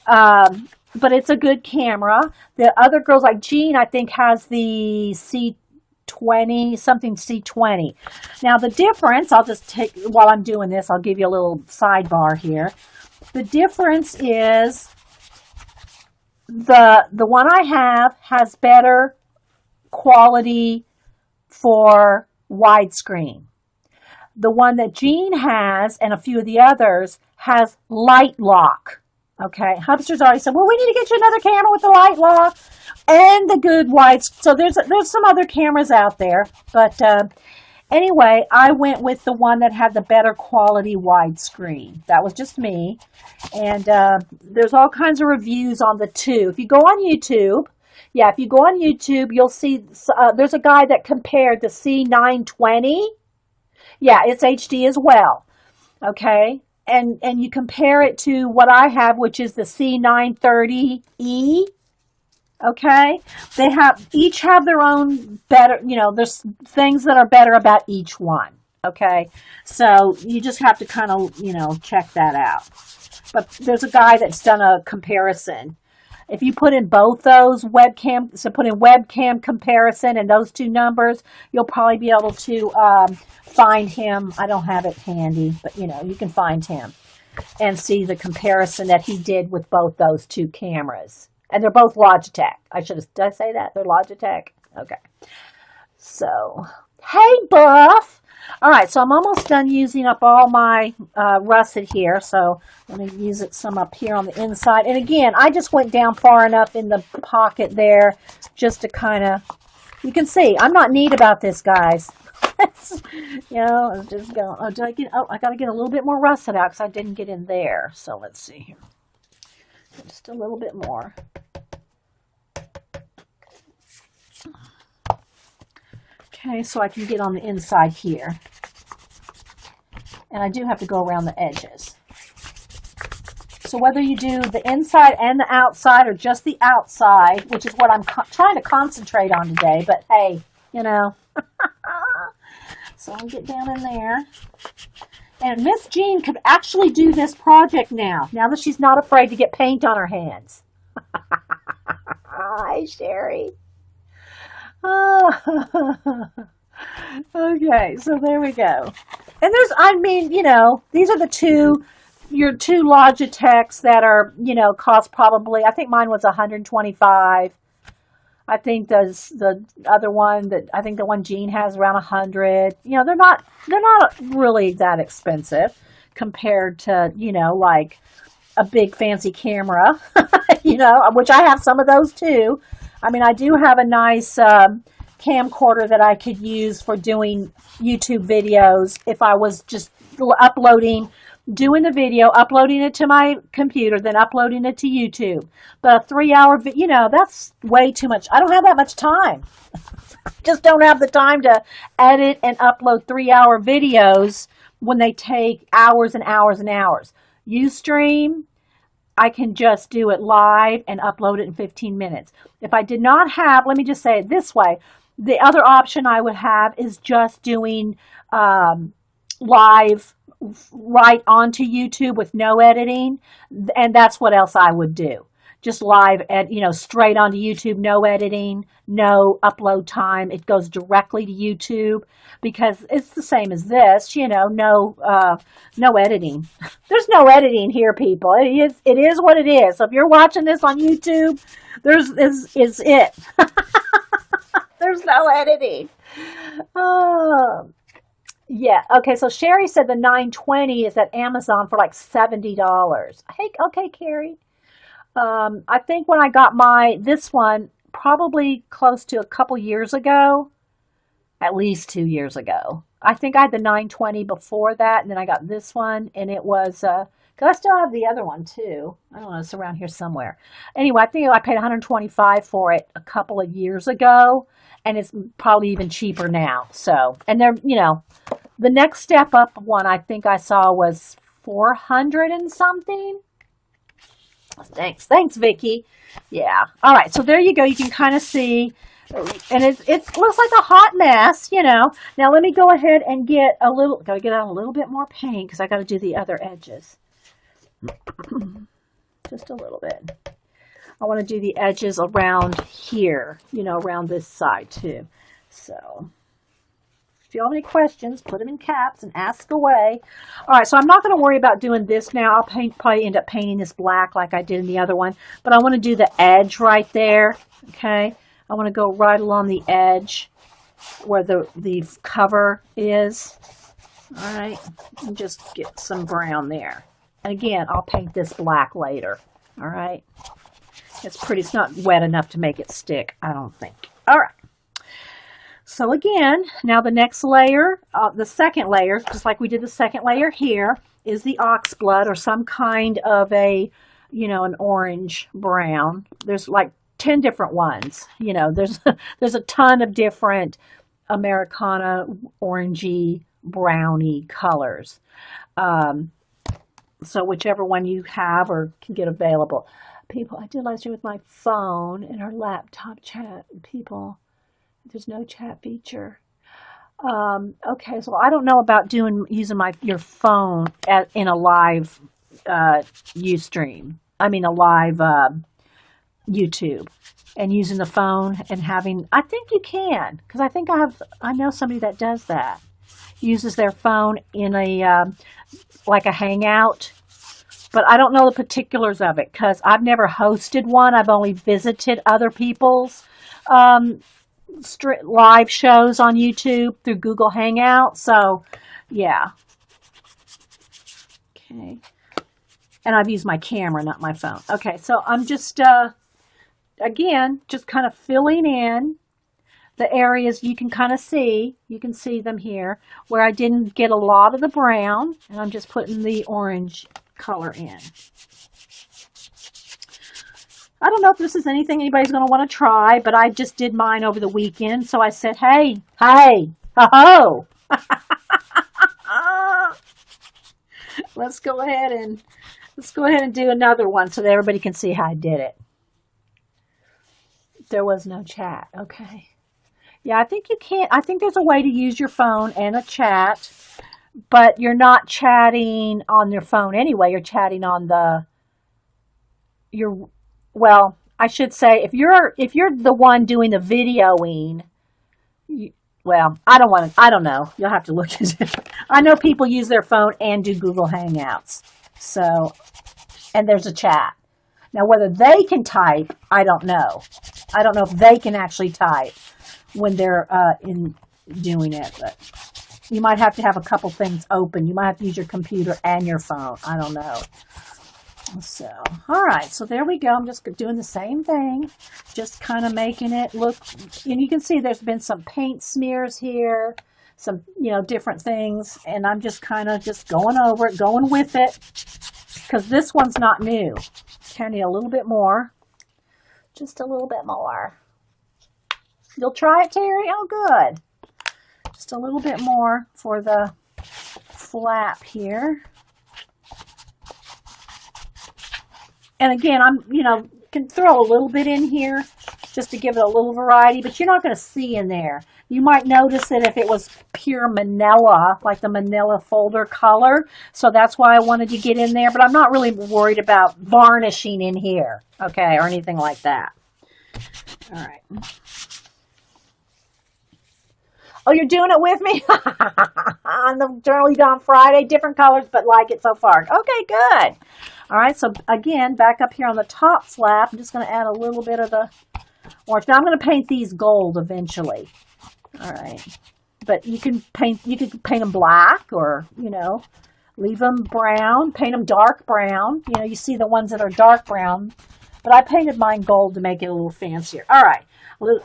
But it's a good camera. The other girls, like Jean, I think has the C20, something C20. Now the difference, I'll just take, while I'm doing this, I'll give you a little sidebar here. The difference is the one I have has better quality for widescreen. The one that Jean has and a few of the others has light lock. Okay, Hubster's already said, well, we need to get you another camera with the light lock and the good wide. So there's some other cameras out there, but anyway, I went with the one that had the better quality widescreen. That was just me, and there's all kinds of reviews on the two. If you go on YouTube, you'll see there's a guy that compared the C920. Yeah, it's HD as well. Okay. And you compare it to what I have, which is the C930E. Okay. They each have their own better, there's things that are better about each one. Okay. So you just have to kind of, check that out. But there's a guy that's done a comparison. If you put in both those put in webcam comparison and those two numbers, you'll probably be able to find him. I don't have it handy, but you can find him and see the comparison that he did with both those two cameras. And they're both Logitech. did I say that? They're Logitech? Okay. So, hey, Buff! All right, so I'm almost done using up all my russet here, so I'm going to use it some up here on the inside. And again, I just went down far enough in the pocket there just to kind of, you can see, I'm not neat about this, guys. I'm just going, I got to get a little bit more russet out because I didn't get in there. So let's see here. Just a little bit more. Okay, so I can get on the inside here. And I do have to go around the edges. So whether you do the inside and the outside or just the outside, which is what I'm trying to concentrate on today, but hey, So I'll get down in there. And Miss Jean could actually do this project now that she's not afraid to get paint on her hands. Hi, Sherry. Okay, so there we go. And these are your two Logitechs that are, cost probably, I think mine was $125. I think the other one the one Jean has around $100. They're not really that expensive compared to, like a big fancy camera, which I have some of those too. I mean, I do have a nice camcorder that I could use for doing YouTube videos if I was just doing the video, uploading it to my computer, then uploading it to YouTube. But a 3-hour video, that's way too much. I don't have that much time. Just don't have the time to edit and upload 3-hour videos when they take hours and hours and hours. Ustream, I can just do it live and upload it in 15 minutes. If I did not have, let me just say it this way, The other option I would have is just doing live right onto YouTube with no editing, and that's what else I would do. Just live straight onto YouTube, no editing, no upload time. It goes directly to YouTube because it's the same as this, no editing. There's no editing here, people. It is what it is. So if you're watching this on YouTube, is it. There's no editing. Oh. Yeah. Okay. So Sherry said the 920 is at Amazon for like $70. Hey, okay, Carrie. I think when I got this one, probably close to a couple years ago, at least 2 years ago. I think I had the 920 before that, and then I got this one, and it was, because I still have the other one too. I don't know, it's around here somewhere. Anyway, I think I paid $125 for it a couple of years ago, and it's probably even cheaper now. So, and they're, the next step up one I think I saw was 400 and something. Thanks, Vicky. Yeah. All right. So there you go. You can kind of see, and it looks like a hot mess, Now let me go ahead and gotta get out a little bit more paint because I got to do the other edges. Just a little bit. I want to do the edges around here, around this side too. So if you have any questions, put them in caps and ask away. All right, so I'm not going to worry about doing this now. I'll probably end up painting this black like I did in the other one. But I want to do the edge right there, okay? I want to go right along the edge where the cover is. All right, and just get some brown there. And again, I'll paint this black later, all right? It's not wet enough to make it stick, I don't think. All right. So again, now the next layer, the second layer, just like we did the second layer here, is the ox blood or some kind of an orange brown. There's like 10 different ones. There's a ton of different Americana orangey, browny colors. So whichever one you have or can get available. People, I did last stream with my phone and our laptop chat. People, there's no chat feature. Okay, so I don't know about using your phone in a live Ustream. I mean a live YouTube, and using the phone and having. I think you can, because I know somebody that does that. Uses their phone in like a hangout. But I don't know the particulars of it because I've never hosted one. I've only visited other people's live shows on YouTube through Google Hangout. So, yeah. Okay. And I've used my camera, not my phone. Okay, so I'm just, again, just kind of filling in the areas you can kind of see. You can see them here where I didn't get a lot of the brown. And I'm just putting the orange color in. I don't know if this is anything anybody's going to want to try, but I just did mine over the weekend. So I said, hey, ho-ho. Let's go ahead and do another one so that everybody can see how I did it. There was no chat. Okay. Yeah, I think you can't. I think there's a way to use your phone and a chat, but you're not chatting on your phone anyway. You're chatting on well, I should say if you're the one doing the videoing, I don't know. You'll have to look at it. I know people use their phone and do Google Hangouts. So, and there's a chat. Now, whether they can type, I don't know. I don't know if they can actually type when they're in doing it, but you might have to have a couple things open. You might have to use your computer and your phone. I don't know. So, all right. So there we go. I'm just doing the same thing, just kind of making it look, and you can see there's been some paint smears here, some, different things. And I'm just kind of just going over it, going with it, because this one's not new. Okay, I need a little bit more, just a little bit more. You'll try it, Terry? Oh, good. Just a little bit more for the flap here. And again, can throw a little bit in here just to give it a little variety, but you're not going to see in there. You might notice it if it was pure manila, like the manila folder color. So that's why I wanted to get in there, but I'm not really worried about varnishing in here, okay, or anything like that. All right. Oh, you're doing it with me? On the Journally Done Friday, different colors, but like it so far. Okay, good. All right, so again, back up here on the top flap, I'm just going to add a little bit of the orange. Now I'm going to paint these gold eventually. All right, but you can paint them black, or leave them brown, paint them dark brown. You see the ones that are dark brown, but I painted mine gold to make it a little fancier. All right.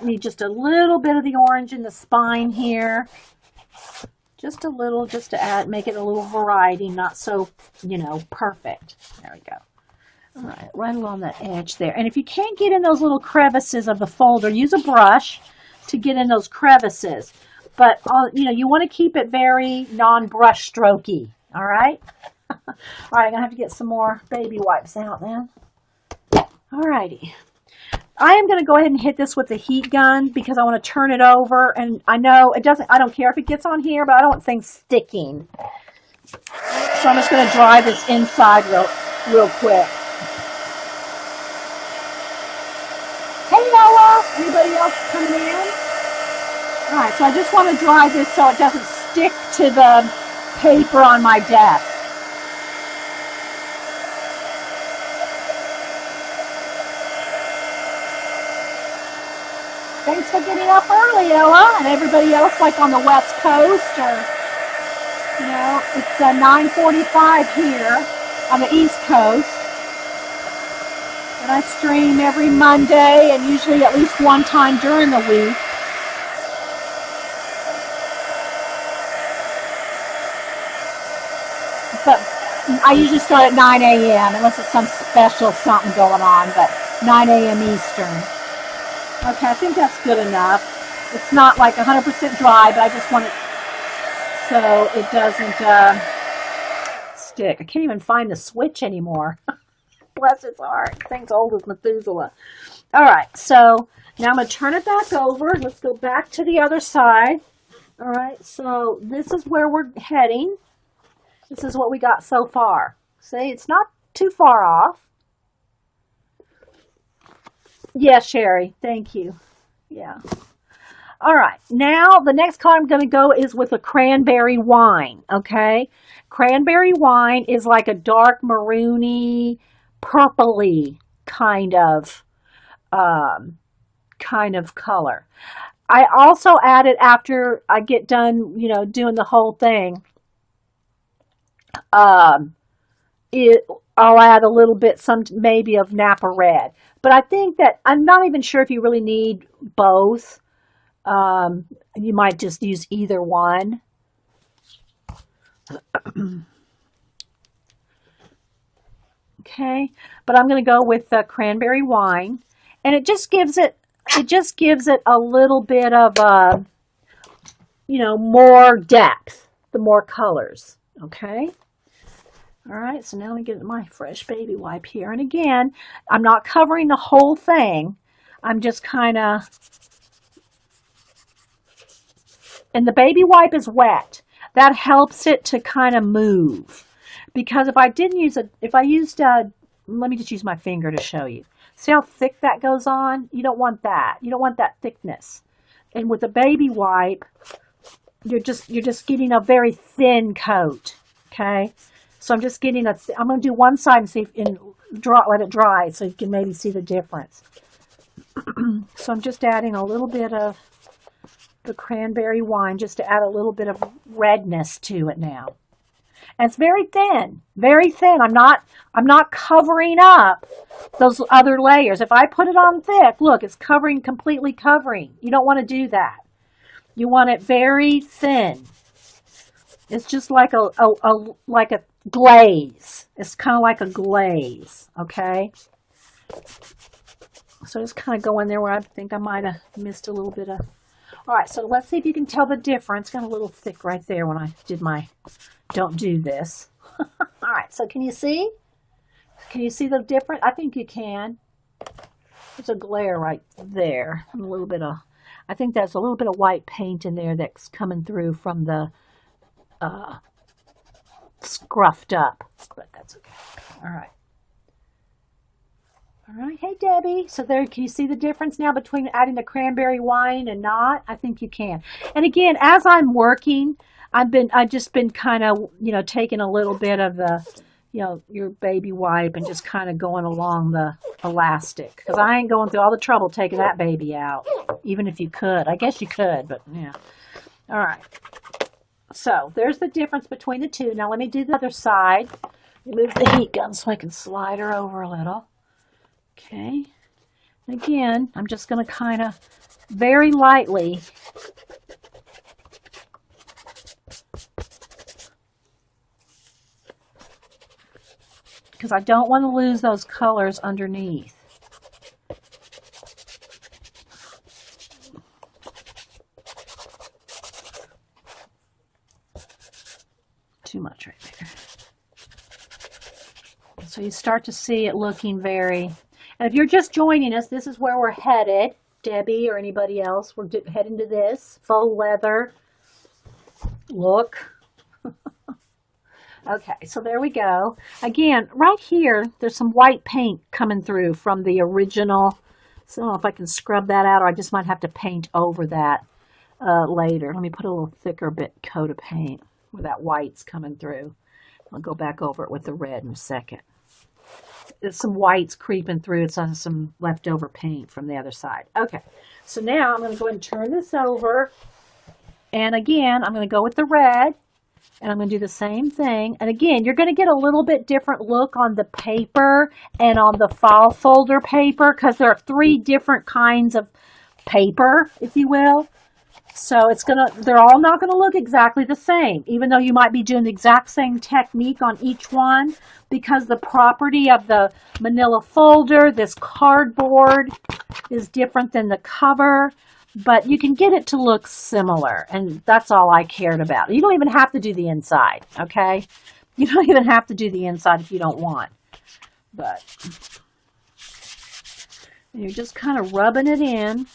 Need just a little bit of the orange in the spine here. Just a little, just to make it a little variety, not so, perfect. There we go. All right, right along that edge there. And if you can't get in those little crevices of the folder, use a brush to get in those crevices. But, you want to keep it very non-brush strokey, all right? All right, I'm going to have to get some more baby wipes out then. All righty. I am going to go ahead and hit this with the heat gun because I want to turn it over, and I know it doesn't, I don't care if it gets on here, but I don't want things sticking. So I'm just going to dry this inside real quick. Hey Noah, anybody else coming in? All right, so I just want to dry this so it doesn't stick to the paper on my desk. Thanks for getting up early, Ella, and everybody else like on the West Coast, or, it's 9:45 here on the East Coast. And I stream every Monday and usually at least one time during the week. But I usually start at 9 a.m. unless it's some special something going on, but 9 a.m. Eastern. Okay, I think that's good enough. It's not like 100% dry, but I just want it so it doesn't stick. I can't even find the switch anymore. Bless its heart. Thing's old as Methuselah. All right, so now I'm going to turn it back over. Let's go back to the other side. All right, so this is where we're heading. This is what we got so far. See, it's not too far off. Yeah, Sherry, thank you. Yeah. All right, now the next color I'm going to go is with a cranberry wine, okay? Cranberry wine is like a dark maroony, purpley kind of color. I also added, after I get done, doing the whole thing, I'll add a little bit, maybe of Napa Red. But I think that, I'm not even sure if you really need both. You might just use either one. Okay, but I'm going to go with the cranberry wine, and it just gives it a little bit of more depth, the more colors. Okay. All right, so now let me get my fresh baby wipe here. And again, I'm not covering the whole thing. I'm just kind of, and the baby wipe is wet. That helps it to kind of move. Because if I used, let me just use my finger to show you. See how thick that goes on? You don't want that. You don't want that thickness. And with a baby wipe, you're just getting a very thin coat, okay? So I'm just getting I'm going to do one side and see let it dry so you can maybe see the difference. So I'm just adding a little bit of the cranberry wine just to add a little bit of redness to it now. And it's very thin, very thin. I'm not covering up those other layers. If I put it on thick, look, it's completely covering. You don't want to do that. You want it very thin. It's just like a glaze. It's kind of like a glaze, okay? So just kind of go in there where I think I might have missed a little bit of. All right, so let's see if you can tell the difference. Got a little thick right there when I did my don't do this. All right, so can you see? Can you see the difference? I think you can. There's a glare right there. And a little bit of, I think there's a little bit of white paint in there that's coming through from the scruffed up, but that's okay. All right. All right. Hey, Debbie. So there, can you see the difference now between adding the cranberry wine and not? I think you can. And again, as I'm working, I've just been kind of, taking a little bit of the, your baby wipe and just kind of going along the elastic, because I ain't going through all the trouble taking that baby out, even if you could. I guess you could, but yeah. All right. So there's the difference between the two. Now let me do the other side. Move the heat gun so I can slide her over a little. Okay. And again, I'm just going to kind of very lightly because I don't want to lose those colors underneath. Too much right there. So you start to see it looking very, and if you're just joining us, this is where we're headed. Debbie or anybody else, we're heading to this faux leather look. Okay, so there we go. Again, right here, there's some white paint coming through from the original. So I don't know if I can scrub that out, or I just might have to paint over that later. Let me put a little thicker coat of paint where that white's coming through. I'll go back over it with the red in a second. There's some whites creeping through. It's on some leftover paint from the other side. Okay, so now I'm going to go ahead and turn this over. And again, I'm going to go with the red. And I'm going to do the same thing. And again, you're going to get a little bit different look on the paper and on the file folder paper, because there are 3 different kinds of paper, if you will. So they're all not going to look exactly the same, even though you might be doing the exact same technique on each one, because the property of the manila folder, this cardboard, is different than the cover. But you can get it to look similar, and that's all I cared about. You don't even have to do the inside, okay? You don't even have to do the inside if you don't want. But you're just kind of rubbing it in.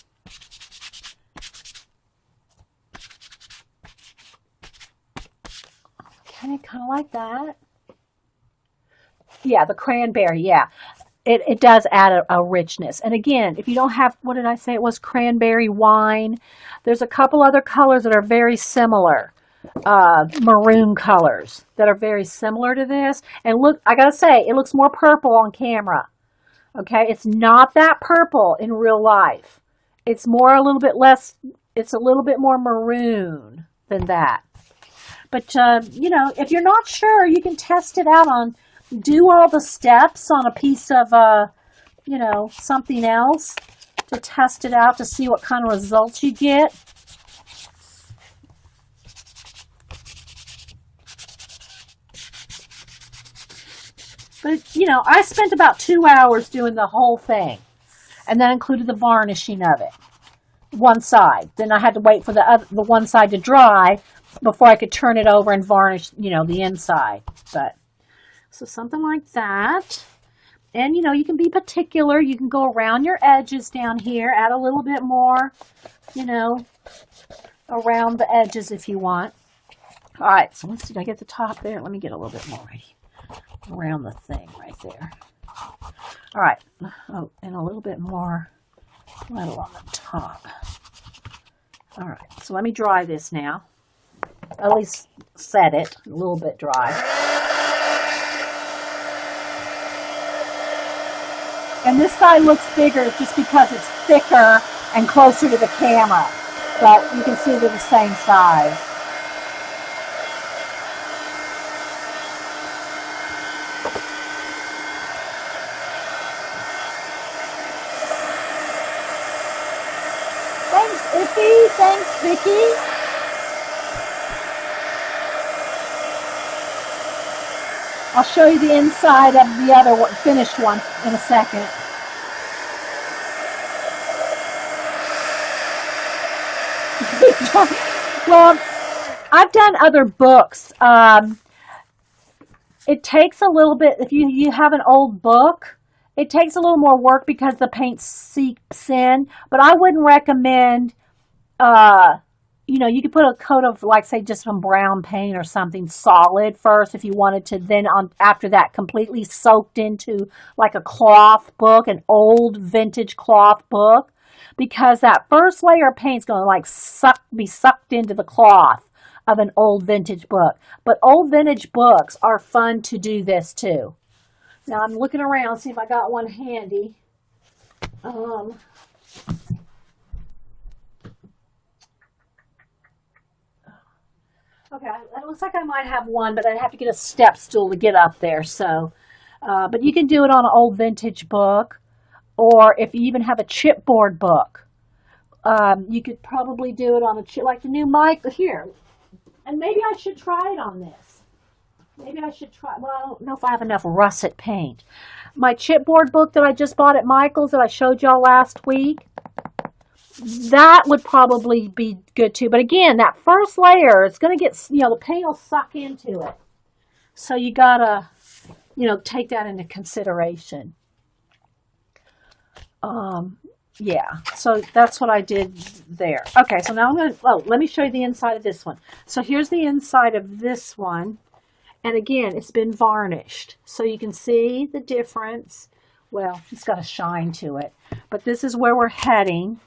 Okay, kind of like that. Yeah, the cranberry, yeah. It does add a richness. And again, if you don't have, what did I say? It was cranberry wine. There's a couple other colors that are very similar. Maroon colors that are very similar to this. And look, I gotta say, it looks more purple on camera. Okay, it's not that purple in real life. It's more a little bit less, it's a little bit more maroon than that. But, if you're not sure, you can test it out on, do all the steps on a piece of, something else to test it out to see what kind of results you get. But, I spent about 2 hours doing the whole thing, and that included the varnishing of it, one side. Then I had to wait for the one side to dry before I could turn it over and varnish, the inside. But so something like that. And, you can be particular. You can go around your edges down here, add a little bit more, around the edges if you want. All right, so let's see, did I get the top there? Let me get a little bit more right around the thing right there. All right, oh, and a little bit more metal on the top. All right, so let me dry this now. At least set it a little bit dry. And this side looks bigger just because it's thicker and closer to the camera. But you can see they're the same size. Thanks, Iffy. Thanks, Vicky. I'll show you the inside of the other one, finished one in a second. Well, I've done other books. It takes a little bit, if you have an old book It takes a little more work because the paint seeps in, but I wouldn't recommend, uh, you could put a coat of, like, say, just some brown paint or something solid first if you wanted to, then on after that, completely soaked into like a cloth book, an old vintage cloth book, because that first layer of paint's going to like be sucked into the cloth of an old vintage book. But old vintage books are fun to do this too. Now I'm looking around, see if I got one handy. Um, Okay, it looks like I might have one, but I'd have to get a step stool to get up there. So, but you can do it on an old vintage book, or if you even have a chipboard book, you could probably do it on a chip, like the new mic here. And maybe I should try it on this. Maybe I should try. Well, I don't know if I have enough russet paint. My chipboard book that I just bought at Michael's that I showed y'all last week, that would probably be good too. But again, that first layer, it's going to get, the paint will suck into it. So you got to, take that into consideration. Yeah, so that's what I did there. Okay, so now I'm going to, let me show you the inside of this one. So here's the inside of this one. And again, it's been varnished. So you can see the difference. Well, it's got a shine to it. But this is where we're heading.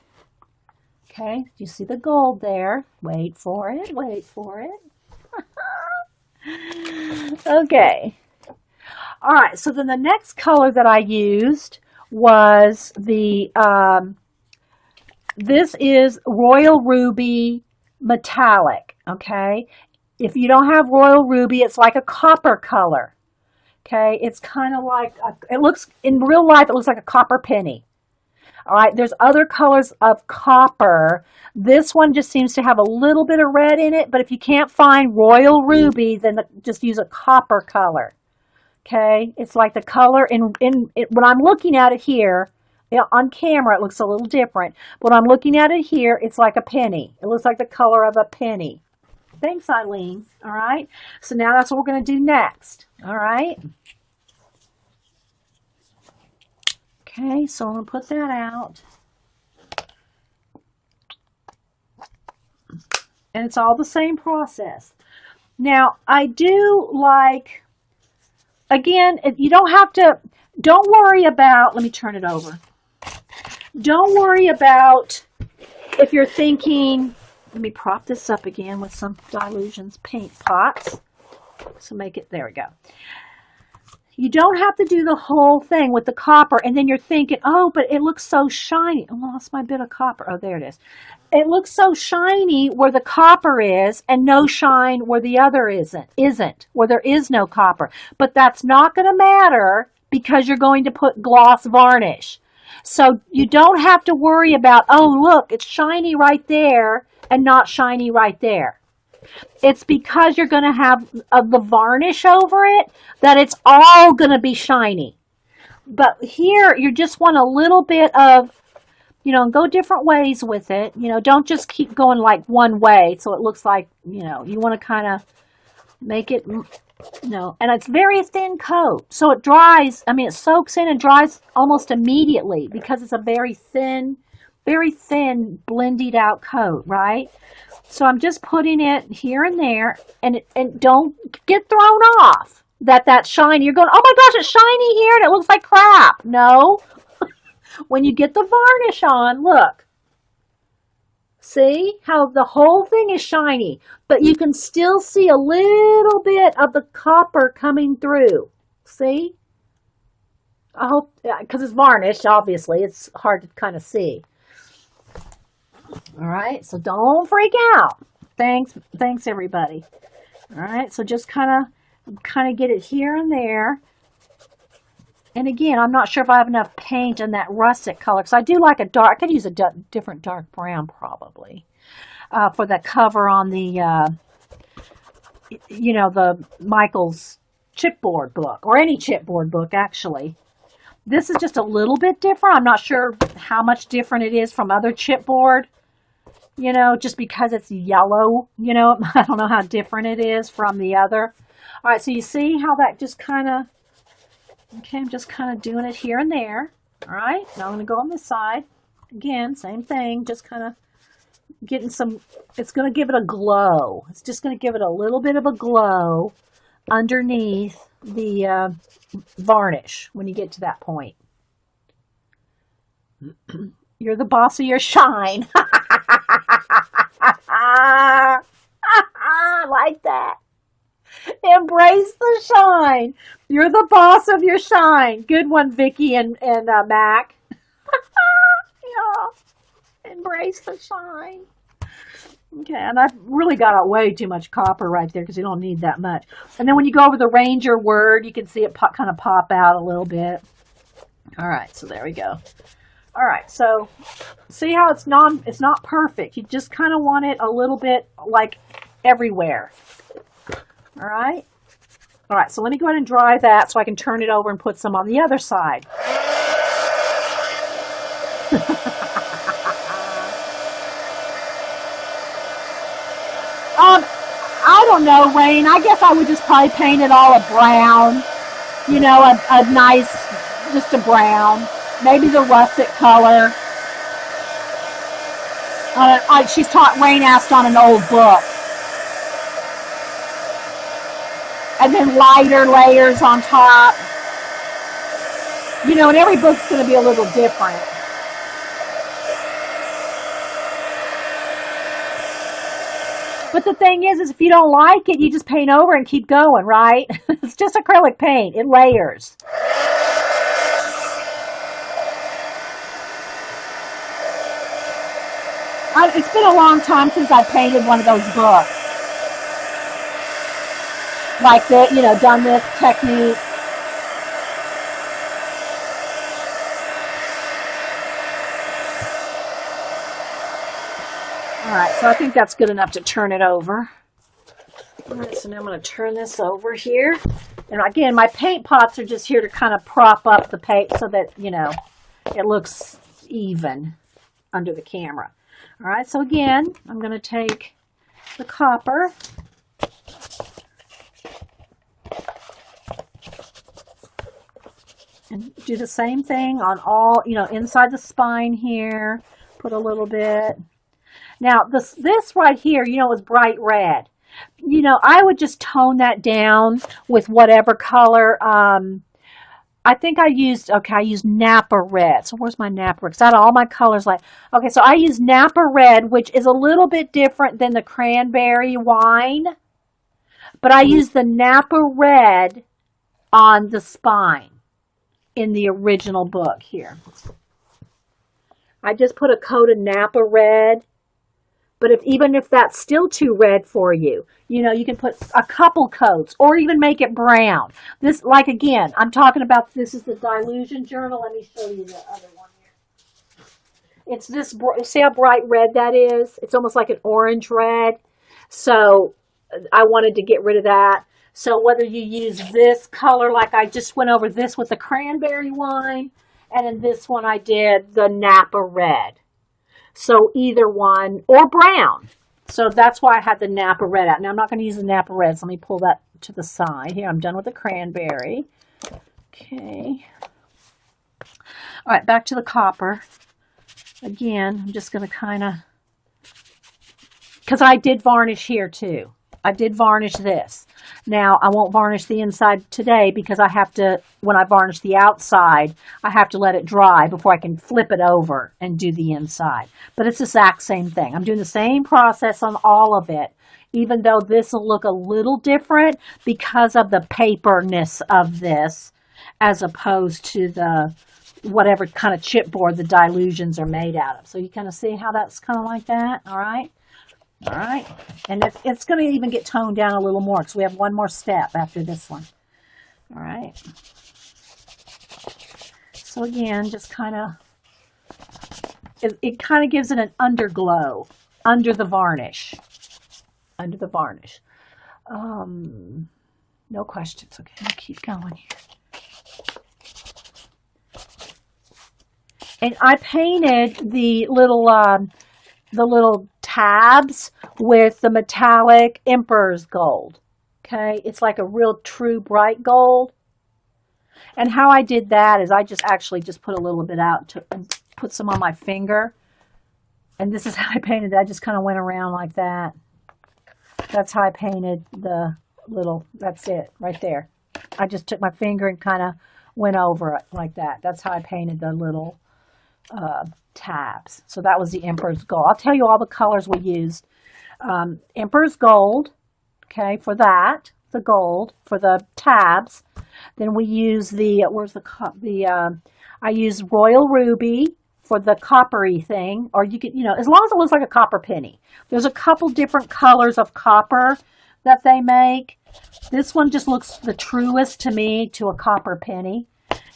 Okay, you see the gold there. Wait for it, wait for it. Okay. All right, so then the next color that I used was this is Royal Ruby Metallic, okay? If you don't have Royal Ruby, it's like a copper color, okay? It's kind of like, it looks, in real life, it looks like a copper penny. All right, there's other colors of copper. This one just seems to have a little bit of red in it, but if you can't find Royal Ruby, then just use a copper color. Okay, it's like the color when I'm looking at it here, on camera it looks a little different. But when I'm looking at it here, it's like a penny. It looks like the color of a penny. Thanks, Eileen. All right, so now that's what we're going to do next. All right. Okay, so I'm going to put that out. And it's all the same process. Now, I do like, again, you don't have to, don't worry about, let me turn it over. Don't worry about if you're thinking, let me prop this up again with some Dilutions paint pots. So make it, there we go. You don't have to do the whole thing with the copper, and then you're thinking, oh, but it looks so shiny. I lost my bit of copper. Oh, there it is. It looks so shiny where the copper is, and no shine where the other isn't, where there is no copper. But that's not going to matter because you're going to put gloss varnish. So you don't have to worry about, oh, look, it's shiny right there and not shiny right there. It's because you're going to have the varnish over it that it's all going to be shiny. But here, you just want a little bit of, go different ways with it. Don't just keep going like one way so it looks like, you want to kind of make it, and it's very thin coat. So it dries, it soaks in and dries almost immediately because it's a very thin, blended out coat, right? So I'm just putting it here and there, and don't get thrown off that's shiny. You're going, oh my gosh, it's shiny here, and it looks like crap. No. When you get the varnish on, look. See how the whole thing is shiny, but you can still see a little bit of the copper coming through. See? I hope, because it's varnished, obviously, it's hard to kind of see. All right, so don't freak out. Thanks everybody. All right, so just kind of get it here and there. And again, I'm not sure if I have enough paint in that russet color, because I do like a dark, I could use a different dark brown probably for the cover on the, the Michael's chipboard book, or any chipboard book actually. This is just a little bit different. I'm not sure how much different it is from other chipboard. Just because it's yellow, I don't know how different it is from the other. All right, so you see how that just kind of Okay, I'm just kind of doing it here and there. All right, now I'm going to go on this side. Again, same thing, just kind of getting some, it's going to give it a glow. It's just going to give it a little bit of a glow underneath the varnish when you get to that point. You're the boss of your shine. I like that. Embrace the shine. You're the boss of your shine. Good one, Vicky and Mac. Yeah. Embrace the shine. Okay, and I've really got out way too much copper right there because you don't need that much. And then when you go over the Ranger word, you can see it kind of pop out a little bit. All right, so there we go. All right, so see how it's not perfect. You just kind of want it a little bit like everywhere. All right. All right, so let me go ahead and dry that so I can turn it over and put some on the other side. I don't know, Rain. I guess I would just probably paint it all a brown. You know, a nice, just a brown. Maybe the russet color. She's taught Rain asked on an old book. And then lighter layers on top. You know, and every book's going to be a little different. But the thing is if you don't like it, you just paint over and keep going, right? It's just acrylic paint. It layers. It's been a long time since I painted one of those books. Like that, you know, done this technique. All right, so I think that's good enough to turn it over. All right, so now I'm going to turn this over here. And again, my paint pots are just here to kind of prop up the paint so that, you know, it looks even under the camera. All right, so again, I'm going to take the copper and do the same thing on all, you know, inside the spine here, put a little bit. Now, this right here, you know, is bright red. You know, I would just tone that down with whatever color. I think I used Napa red. So where's my Napa red? Because I had all my colors like, okay, so I used Napa red, which is a little bit different than the cranberry wine. But I used the Napa red on the spine in the original book here. I just put a coat of Napa red. But even if that's still too red for you, you know, you can put a couple coats or even make it brown. This, like, again, I'm talking about, this is the Dilution Journal. Let me show you the other one here. It's this, see how bright red that is? It's almost like an orange red. So I wanted to get rid of that. So whether you use this color, like I just went over this with the cranberry wine, and in this one I did the Napa red. So either one, or brown. So that's why I had the Napa red out. Now I'm not going to use the Napa red, so let me pull that to the side. Here, I'm done with the cranberry. Okay. All right, back to the copper. Again, I'm just going to kind of, because I did varnish here too. I did varnish this. Now, I won't varnish the inside today because I have to, when I varnish the outside, I have to let it dry before I can flip it over and do the inside. But it's the exact same thing. I'm doing the same process on all of it, even though this will look a little different because of the paperness of this as opposed to the whatever kind of chipboard the Dilutions are made out of. So you kind of see how that's kind of like that, all right? All right, and it's going to even get toned down a little more because we have one more step after this one. All right. So again, just kind of, it kind of gives it an underglow under the varnish. Under the varnish. No questions. Okay, I'll keep going here. And I painted the little tabs with the metallic Emperor's gold. Okay, it's like a real true bright gold. And how I did that is I just actually just put a little bit out to and put some on my finger. And this is how I painted it. I just kind of went around like that. That's how I painted the little, that's it right there. I just took my finger and kind of went over it like that. That's how I painted the little tabs. So that was the Emperor's Gold. I'll tell you all the colors we used. Emperor's Gold, okay, for that, the gold, for the tabs. Then we use the, I use Royal Ruby for the coppery thing, or you can, as long as it looks like a copper penny. There's a couple different colors of copper that they make. This one just looks the truest to me to a copper penny.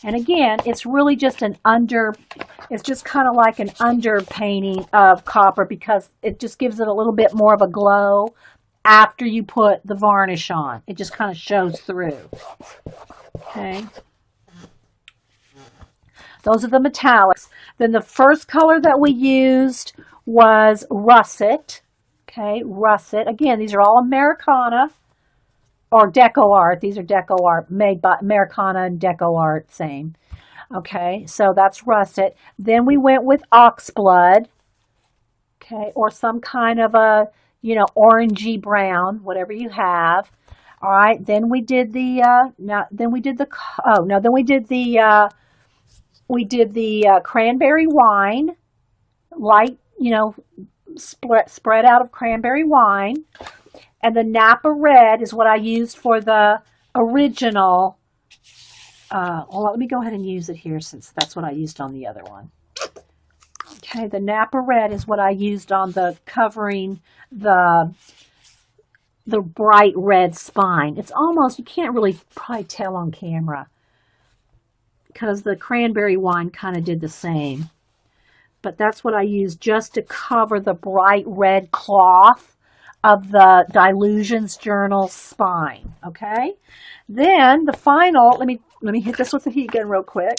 And again, it's really just it's just kind of like an underpainting of copper because it just gives it a little bit more of a glow after you put the varnish on. It just kind of shows through. Okay. Those are the metallics. Then the first color that we used was russet. Okay, russet. Again, these are all Americana or Deco Art. These are Deco Art, made by Americana and Deco Art, same. Okay, so that's russet. Then we went with oxblood. Okay, or some kind of a, orangey brown, whatever you have. All right, then we did the, we did the cranberry wine, light, spread out of cranberry wine. And the Napa Red is what I used for the original. Well, let me go ahead and use it here since that's what I used on the other one. Okay, the Napa Red is what I used on the covering the bright red spine. It's almost, you can't really probably tell on camera because the cranberry wine kind of did the same. But that's what I used just to cover the bright red cloth of the Dilutions Journal spine. Okay? Then the final, let me hit this with the heat gun real quick.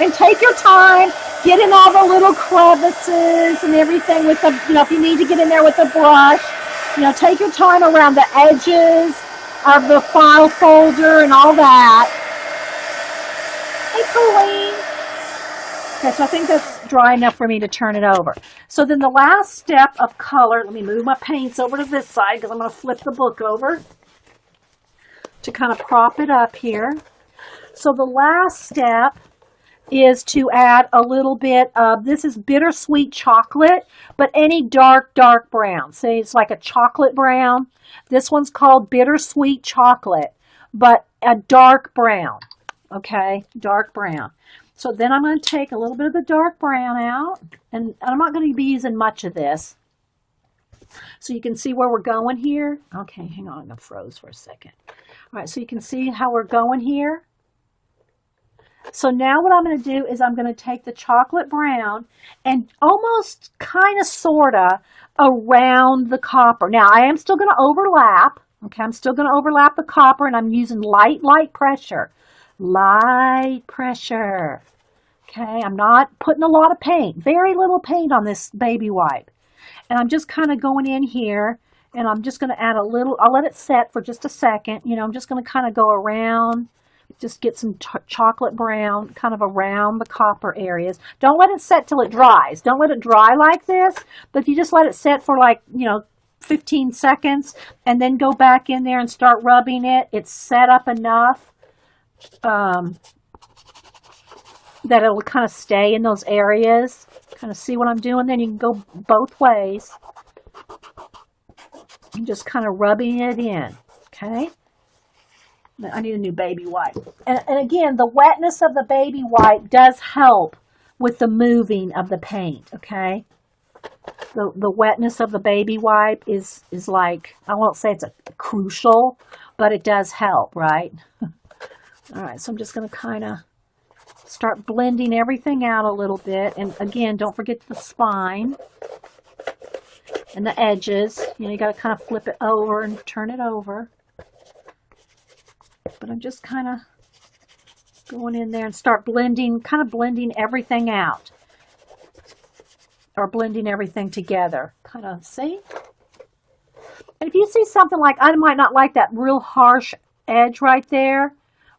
And take your time, get in all the little crevices and everything with the, if you need to get in there with the brush, take your time around the edges of the file folder and all that. Hey, Colleen. Okay, so I think that's dry enough for me to turn it over. So then the last step of color, let me move my paints over to this side because I'm going to flip the book over to kind of prop it up here. So the last step is to add a little bit of, this is bittersweet chocolate, but any dark brown. Say it's like a chocolate brown. This one's called bittersweet chocolate, but a dark brown. Okay, dark brown. So then I'm going to take a little bit of the dark brown out, and I'm not going to be using much of this. So you can see where we're going here. Okay, hang on, I froze for a second. All right, so you can see how we're going here. So now what I'm going to do is I'm going to take the chocolate brown and almost kind of sort of around the copper. Now I am still going to overlap. Okay, I'm still going to overlap the copper and I'm using light pressure. Light pressure. Okay, I'm not putting a lot of paint. Very little paint on this baby wipe. And I'm just kind of going in here and I'm just going to add a little, I'll let it set for just a second. I'm just going to kind of go around. Just get some chocolate brown kind of around the copper areas. Don't let it set till it dries. Don't let it dry like this, but you just let it set for 15 seconds and then go back in there and start rubbing it. It's set up enough that it'll kind of stay in those areas. Kind of see what I'm doing? Then you can go both ways. I'm just kind of rubbing it in, okay? I need a new baby wipe. And again, the wetness of the baby wipe does help with the moving of the paint, okay? The wetness of the baby wipe is like, I won't say it's crucial, but it does help, right? All right, so I'm just going to kind of start blending everything out a little bit. And again, don't forget the spine and the edges. You got to kind of flip it over and turn it over. But I'm just kind of going in there and start blending, kind of blending everything out. Or blending everything together. kind of see. And if you see something like, I might not like that real harsh edge right there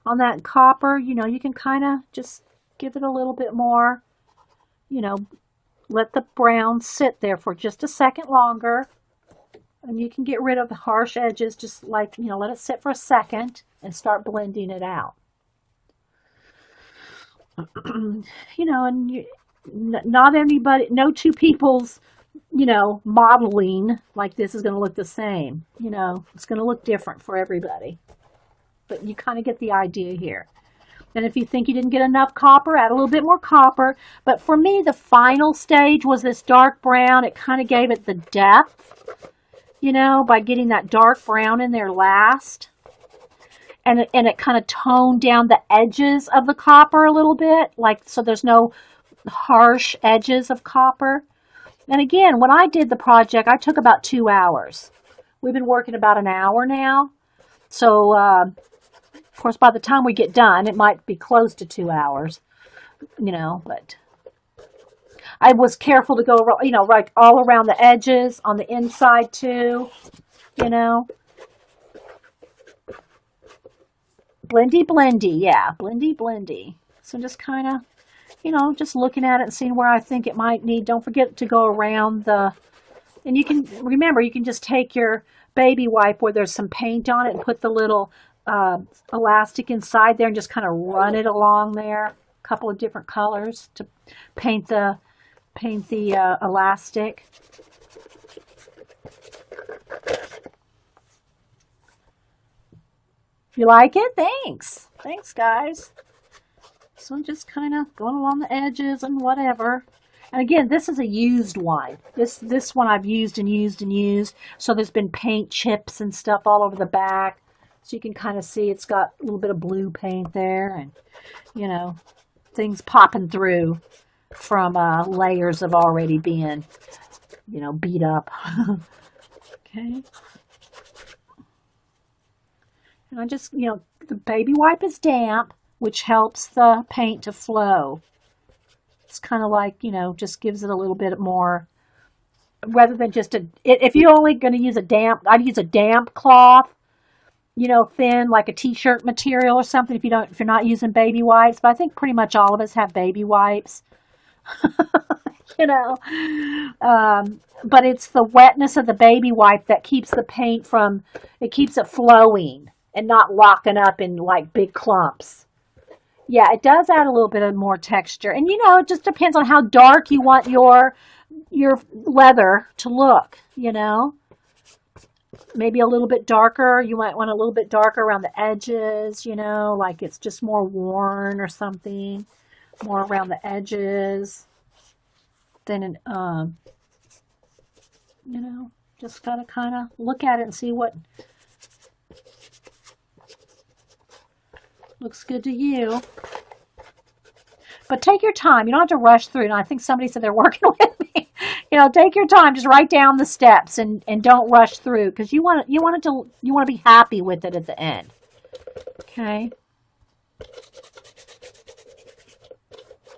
on that copper, you know, you can kind of just give it a little bit more, you know, let the brown sit there for just a second longer. And you can get rid of the harsh edges, just like, you know, let it sit for a second and start blending it out. You know, and not anybody, no two people's, you know, modeling like this is going to look the same. You know, it's going to look different for everybody. But you kind of get the idea here. And if you think you didn't get enough copper, add a little bit more copper. But for me, the final stage was this dark brown. It kind of gave it the depth, you know, by getting that dark brown in there last. And it kind of toned down the edges of the copper a little bit, like, so there's no harsh edges of copper. And again, when I did the project, I took about 2 hours. We've been working about an hour now. So, of course, by the time we get done, it might be close to 2 hours, you know, but I was careful to go, you know, right all around the edges, on the inside too, you know. Blendy, blendy, yeah, blendy, blendy. So just kind of, you know, just looking at it and seeing where I think it might need. Don't forget to go around the, and you can, remember, you can just take your baby wipe where there's some paint on it and put the little elastic inside there and just kind of run it along there. A couple of different colors to paint the elastic. You like it? Thanks. Thanks, guys. So I'm just kind of going along the edges and whatever. And again, this is a used one. This one I've used and used and used. So there's been paint chips and stuff all over the back. So you can kind of see it's got a little bit of blue paint there. And, you know, things popping through from layers have already been, you know, beat up. Okay. And I just, you know, the baby wipe is damp, which helps the paint to flow. It's kind of like, you know, just gives it a little bit more, rather than just if you're only going to use a damp, I'd use a damp cloth, you know, thin, like a t-shirt material or something if you're not using baby wipes. But I think pretty much all of us have baby wipes, you know. But it's the wetness of the baby wipe that keeps the paint from, it keeps it flowing and not locking up in like big clumps. Yeah, it does add a little bit of more texture. And, you know, it just depends on how dark you want your leather to look, you know. Maybe a little bit darker. You might want a little bit darker around the edges, you know, like it's just more worn or something. More around the edges. Then, you know, just gotta kind of look at it and see what looks good to you. But take your time. You don't have to rush through. And I think somebody said they're working with me. You know, take your time. Just write down the steps and don't rush through, because you want to be happy with it at the end. Okay.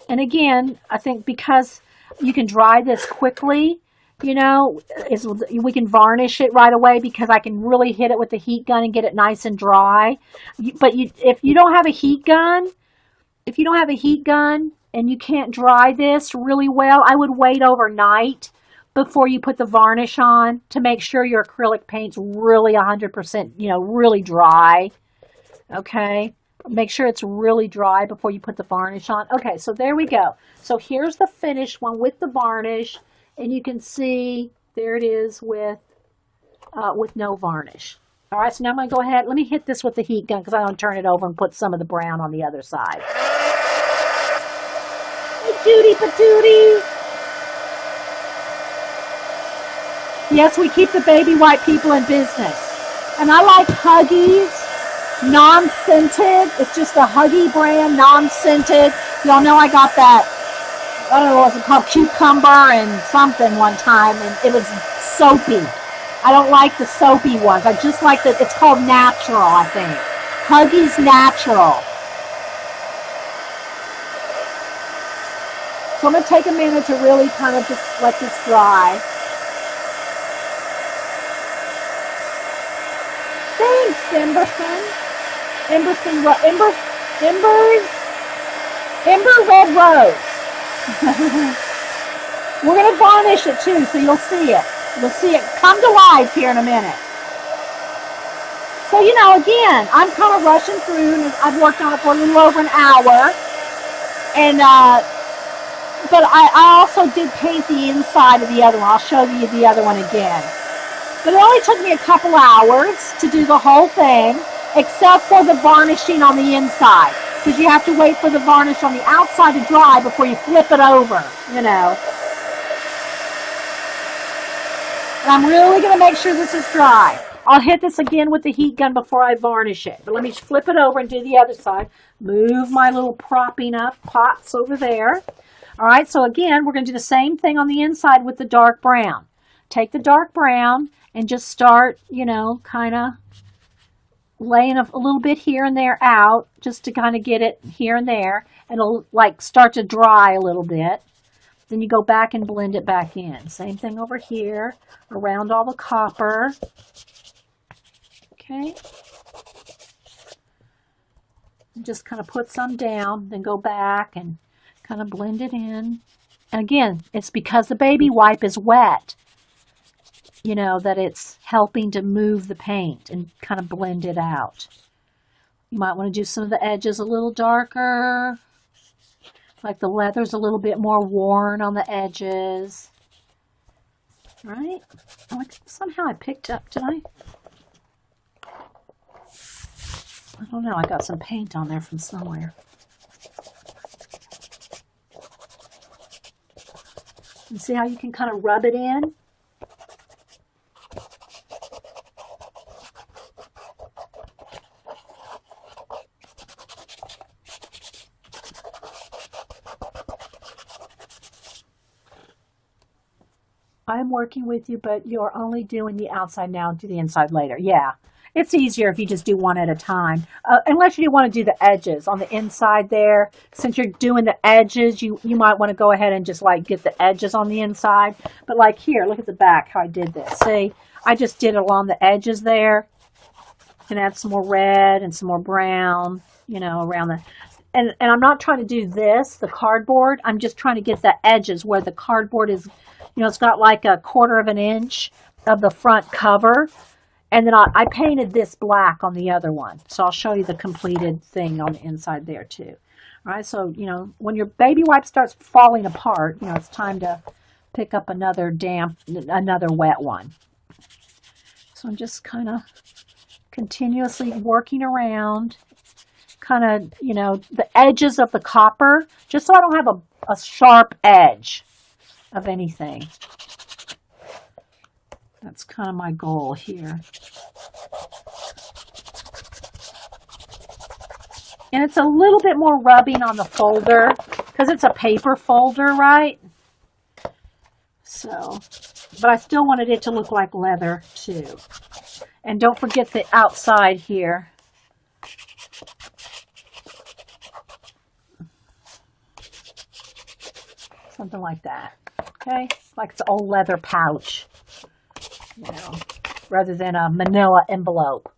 And again, I think because you can dry this quickly, you know, we can varnish it right away because I can really hit it with the heat gun and get it nice and dry. But if you don't have a heat gun, and you can't dry this really well, I would wait overnight before you put the varnish on to make sure your acrylic paint's really 100%, you know, really dry. Okay? Make sure it's really dry before you put the varnish on. Okay, so there we go. So here's the finished one with the varnish. And you can see there it is with no varnish. All right, so now I'm going to go ahead. Let me hit this with the heat gun because I'm going to turn it over and put some of the brown on the other side. Hey, Judy Patootie. Yes, we keep the baby white people in business. And I like Huggies, non-scented. It's just a Huggy brand, non-scented. Y'all know I got that. I don't know what it's called, cucumber and something one time, and it was soapy. I don't like the soapy ones. I just like it's called natural, I think. Huggies Natural. So I'm going to take a minute to really kind of just let this dry. Emberson. Emberson, Ember Red Rose. We're going to varnish it too, so you'll see it. You'll see it come to life here in a minute. So, you know, again, I'm kind of rushing through, and I've worked on it for a little over an hour. And, but I also did paint the inside of the other one. I'll show you the other one again. But it only took me a couple hours to do the whole thing, except for the varnishing on the inside. Because you have to wait for the varnish on the outside to dry before you flip it over, you know. And I'm really going to make sure this is dry. I'll hit this again with the heat gun before I varnish it. But let me flip it over and do the other side. Move my little propping up pots over there. All right, so again, we're going to do the same thing on the inside with the dark brown. Take the dark brown and just start, you know, kind of laying a little bit here and there out just to kind of get it here and there. And it'll like start to dry a little bit. Then you go back and blend it back in. Same thing over here around all the copper. Okay. And just kind of put some down, then go back and kind of blend it in. And again, it's because the baby wipe is wet, you know, that it's helping to move the paint and kind of blend it out. You might want to do some of the edges a little darker. Like the leather's a little bit more worn on the edges. Right? Like somehow I picked up, did I? I don't know, I got some paint on there from somewhere. And see how you can kind of rub it in? I'm working with you, but you're only doing the outside now, do the inside later. Yeah. It's easier if you just do one at a time, unless you want to do the edges on the inside there. Since you're doing the edges, you might want to go ahead and just like get the edges on the inside. But like here, look at the back, how I did this. See, I just did it along the edges there. And add some more red and some more brown, you know, around the... And I'm not trying to do this, the cardboard. I'm just trying to get the edges where the cardboard is, you know, it's got like a 1/4 of an inch of the front cover. And then I painted this black on the other one. So I'll show you the completed thing on the inside there too. All right, so, you know, when your baby wipe starts falling apart, you know, it's time to pick up another wet one. So I'm just kind of continuously working around, kind of, you know, the edges of the copper, just so I don't have a sharp edge of anything. That's kind of my goal here. And it's a little bit more rubbing on the folder because it's a paper folder, right? So, but I still wanted it to look like leather too. And don't forget the outside here. Something like that. Okay? Like it's an old leather pouch. You know, rather than a manila envelope.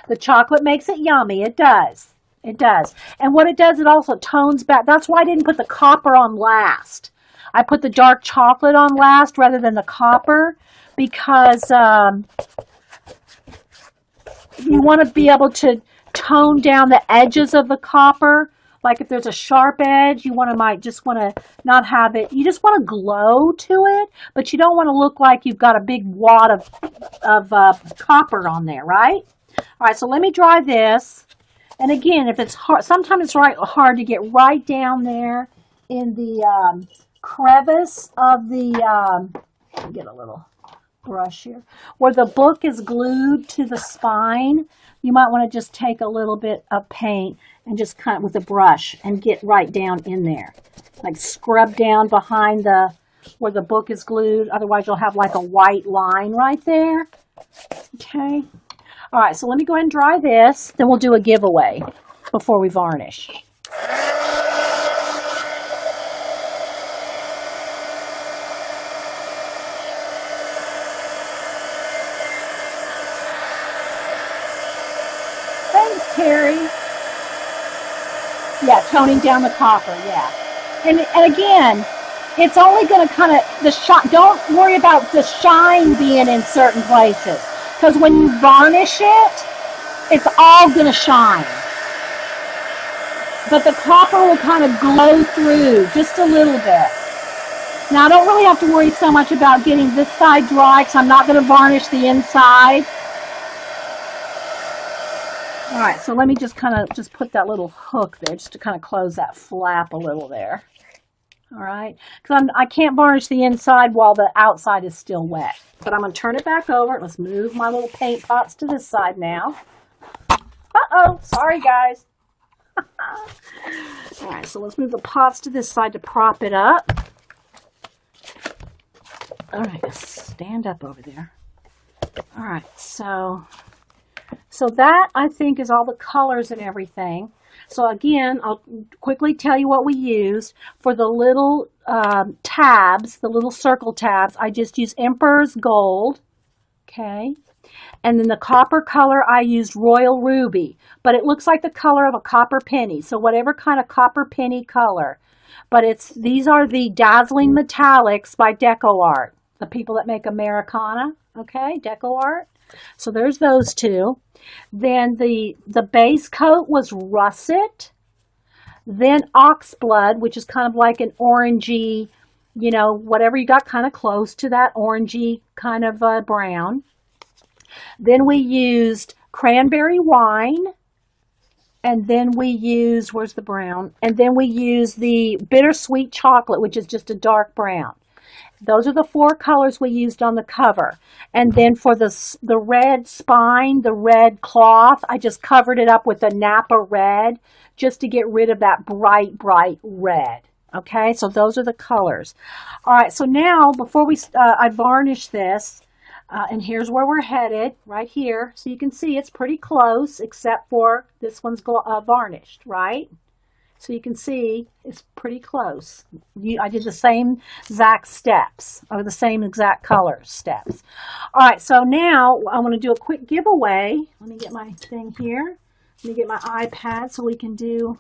The chocolate makes it yummy. It does. It does. And what it does, it also tones back. That's why I didn't put the copper on last. I put the dark chocolate on last rather than the copper because you want to be able to tone down the edges of the copper. Like if there's a sharp edge, you might just want to not have it. You just want to glow to it, but you don't want to look like you've got a big wad of copper on there, right? All right, so let me dry this. And again, if it's hard, sometimes it's hard to get right down there in the crevice of the, let me get a little brush here, where the book is glued to the spine. You might want to just take a little bit of paint and just cut with a brush and get right down in there. Like scrub down behind where the book is glued. Otherwise you'll have like a white line right there. Okay. All right, so let me go ahead and dry this. Then we'll do a giveaway before we varnish. Terry? Yeah, toning down the copper, yeah. And again, it's only going to kind of, the shine, don't worry about the shine being in certain places. Because when you varnish it, it's all going to shine. But the copper will kind of glow through just a little bit. Now I don't really have to worry so much about getting this side dry because I'm not going to varnish the inside. All right, so let me just kind of just put that little hook there just to kind of close that flap a little there. All right, because I can't varnish the inside while the outside is still wet. But I'm going to turn it back over. Let's move my little paint pots to this side now. Uh-oh, sorry guys. All right, so let's move the pots to this side to prop it up. All right, let's stand up over there. All right, so that I think is all the colors and everything. So again, I'll quickly tell you what we used. For the little tabs, the little circle tabs, I just used Emperor's Gold, okay? And then the copper color, I used Royal Ruby, but it looks like the color of a copper penny. So whatever kind of copper penny color. But these are the Dazzling Metallics by Deco Art, the people that make Americana, okay, Deco Art. So there's those two. Then the base coat was Russet. Then Oxblood, which is kind of like an orangey, you know, whatever you got kind of close to that orangey kind of brown. Then we used Cranberry Wine. And then we used, where's the brown? And then we used the Bittersweet Chocolate, which is just a dark brown. Those are the four colors we used on the cover. And then for the red spine, the red cloth, I just covered it up with a Napa red just to get rid of that bright, bright red. Okay, so those are the colors. All right, so now before I varnish this, and here's where we're headed, right here. So you can see it's pretty close, except for this one's varnished, right? So you can see it's pretty close. I did the same exact steps, or the same exact color steps. All right, so now I want to do a quick giveaway. Let me get my thing here. Let me get my iPad so we can do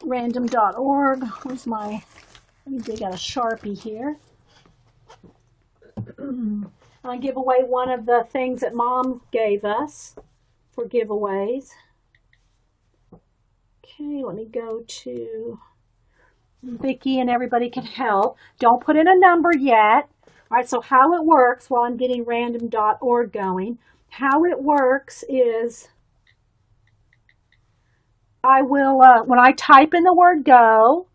random.org. Where's let me dig out a Sharpie here. I give away one of the things that Mom gave us for giveaways. Okay, let me go to Vicki and everybody can help. Don't put in a number yet. All right, so how it works while I'm getting random.org going, how it works is I will, when I type in the word go,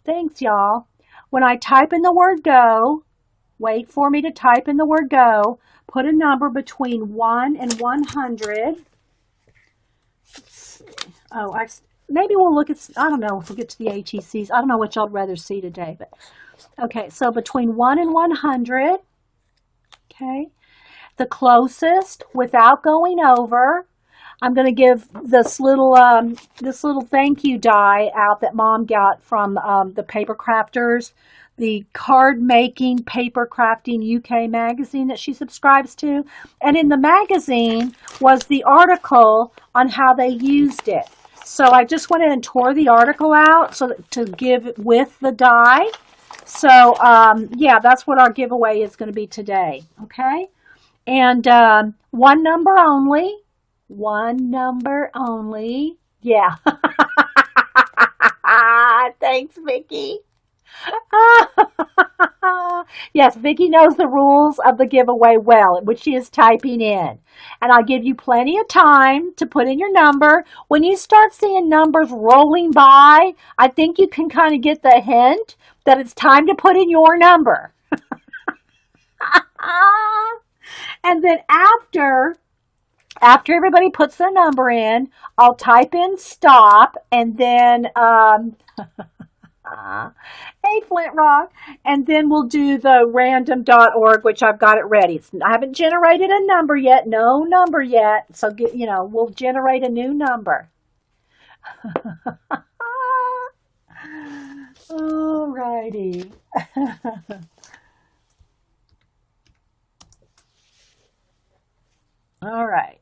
thanks y'all. When I type in the word go, wait for me to type in the word go, put a number between 1 and 100. Oh, maybe we'll look at, I don't know if we'll get to the ATCs. I don't know what y'all would rather see today, but okay, so between 1 and 100, okay, the closest without going over, I'm going to give this little thank you die out that Mom got from the Paper Crafters, the card making paper crafting UK magazine that she subscribes to. And in the magazine was the article on how they used it. So I just went in and tore the article out to give it with the die. So yeah, that's what our giveaway is going to be today. Okay. And one number only. One number only. Yeah. Thanks, Vicki. Yes, Vicki knows the rules of the giveaway well, which she is typing in. And I'll give you plenty of time to put in your number. When you start seeing numbers rolling by, I think you can kind of get the hint that it's time to put in your number. And then after everybody puts their number in, I'll type in stop and then hey, Flint Rock. And then we'll do the random.org, which I've got it ready. I haven't generated a number yet. No number yet. So, we'll generate a new number. All righty. All right.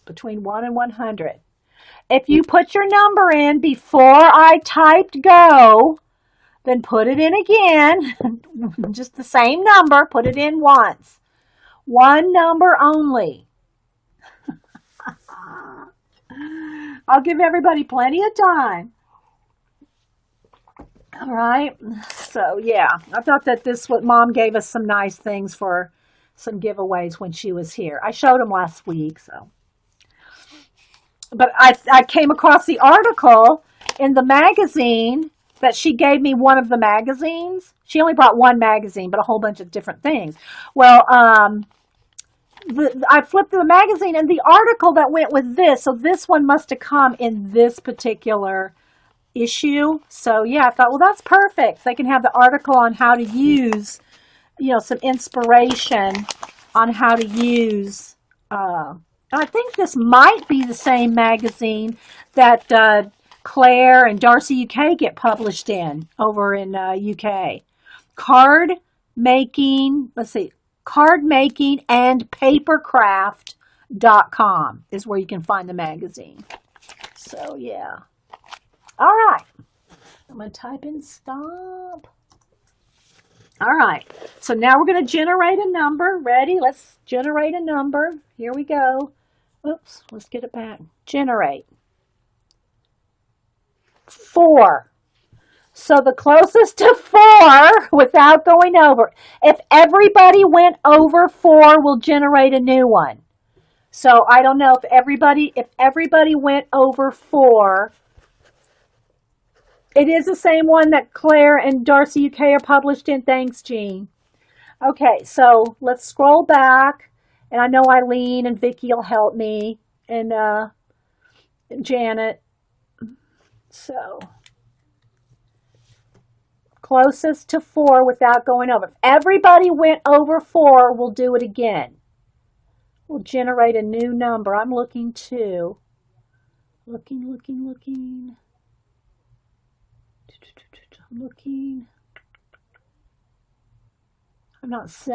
between 1 and 100. If you put your number in before I typed go, then put it in again. Just the same number, put it in once. One number only. I'll give everybody plenty of time. All right. So, yeah, I thought that Mom gave us some nice things for some giveaways when she was here. I showed them last week, so. But I came across the article in the magazine that she gave me one of the magazines. She only brought one magazine, but a whole bunch of different things. Well, I flipped through the magazine and the article that went with this. So this one must have come in this particular issue. So yeah, I thought, well, that's perfect. They can have the article on how to use, some inspiration on how to use. I think this might be the same magazine that Claire and Darcy UK get published in over in UK. Card making and papercraft.com is where you can find the magazine. So, yeah. All right. I'm going to type in stop. All right. So now we're going to generate a number. Ready? Let's generate a number. Here we go. Oops. Let's get it back. Generate. 4. So the closest to 4 without going over. If everybody went over 4, we'll generate a new one. So I don't know if everybody went over 4. It is the same one that Claire and Darcy UK are published in. Thanks, Jean. Okay, so let's scroll back. And I know Eileen and Vicki will help me. And Janet. So, closest to 4 without going over. If everybody went over 4, we'll do it again. We'll generate a new number. I'm looking too. Looking. I'm looking.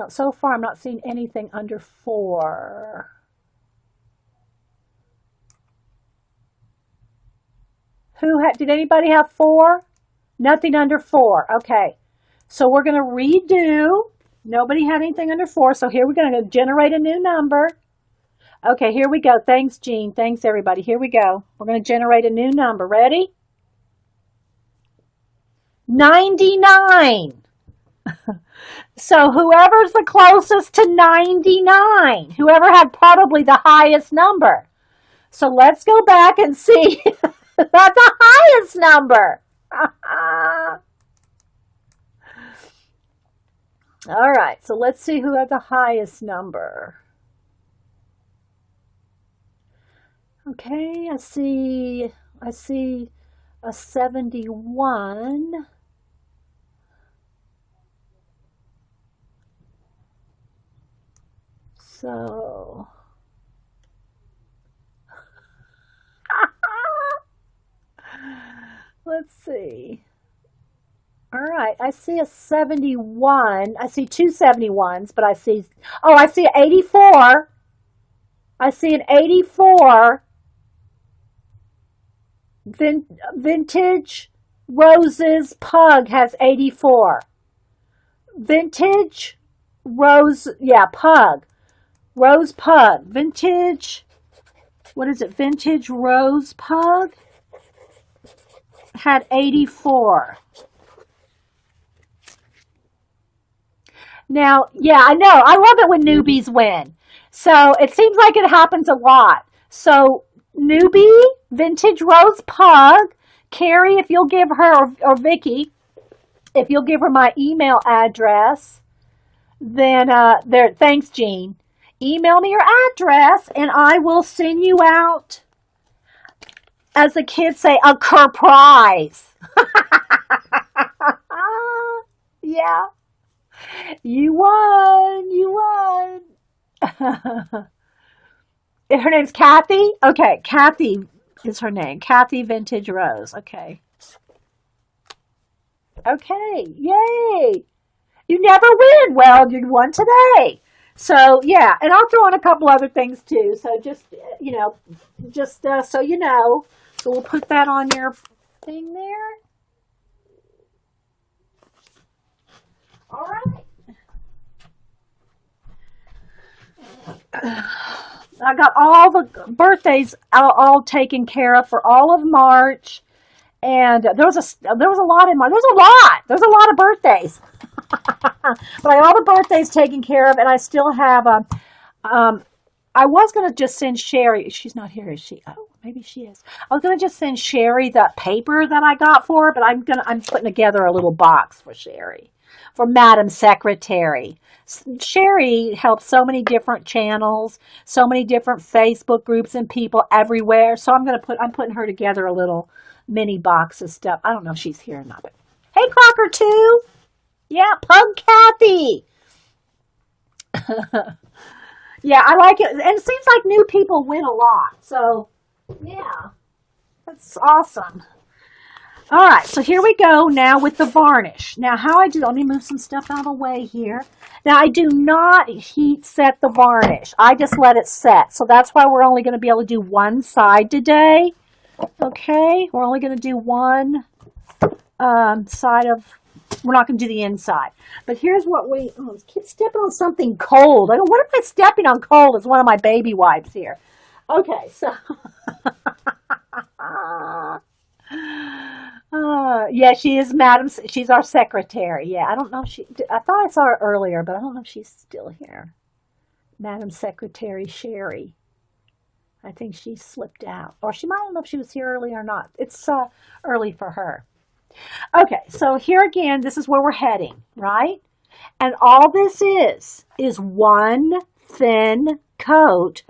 So far I'm not seeing anything under 4. Did anybody have 4? Nothing under 4. Okay. So we're going to redo. Nobody had anything under 4. So here we're going to generate a new number. Okay, here we go. Thanks, Jean. Thanks, everybody. Here we go. We're going to generate a new number. Ready? 99. So whoever's the closest to 99, whoever had probably the highest number. So let's go back and see that's the highest number. All right, so let's see who had the highest number. Okay, I see a 71. So, let's see. All right, I see a 71. I see two 71s, but I see an 84. I see an 84. Vintage Roses Pug has 84. Vintage Rose, Pug. Rose Pug. Vintage, what is it? Vintage Rose Pug had 84. Now, I know. I love it when newbies win. So it seems like it happens a lot. So newbie, Vintage Rose Pug, Carrie, if you'll give her, or Vicki, if you'll give her my email address, then thanks, Jean. Email me your address and I will send you out, as the kids say, a surprise. Yeah. You won. Her name's Kathy? Okay, Kathy is her name. Kathy Vintage Rose. Okay. Okay, yay. You never win. Well, you won today. So yeah, and I'll throw in a couple other things too. So just so you know. So we'll put that on your thing there. All right. I got all the birthdays all taken care of for all of March, and there was a lot in March. There's a lot of birthdays, but I got all the birthdays taken care of, and I still have um. I was gonna just send Sherry. She's not here, is she? Oh, maybe she is. I was gonna just send Sherry the paper that I got for her, but I'm putting together a little box for Sherry, for Madam Secretary. Sherry helps so many different channels, so many different Facebook groups and people everywhere. So I'm putting her together a little mini box of stuff. I don't know if she's here or not, but hey, Crocker too. Yeah, Pug Kathy. Yeah, I like it. And it seems like new people win a lot. So, yeah, that's awesome. All right, so here we go now with the varnish. Now, how I do, let me move some stuff out of the way here. Now, I do not heat set the varnish. I just let it set. So that's why we're only going to be able to do one side today. Okay, we're only going to do one side of, we're not going to do the inside. But here's what I keep stepping on something cold. What am I stepping on cold? It's one of my baby wipes here. Okay, so. Yeah, she is Madam. She's our secretary. Yeah, I don't know if I thought I saw her earlier, but I don't know if she's still here. Madam Secretary Sherry. I think she slipped out. Or I don't know if she was here early or not. It's early for her. Okay, so here again, this is where we're heading, right? And all this is one thin coat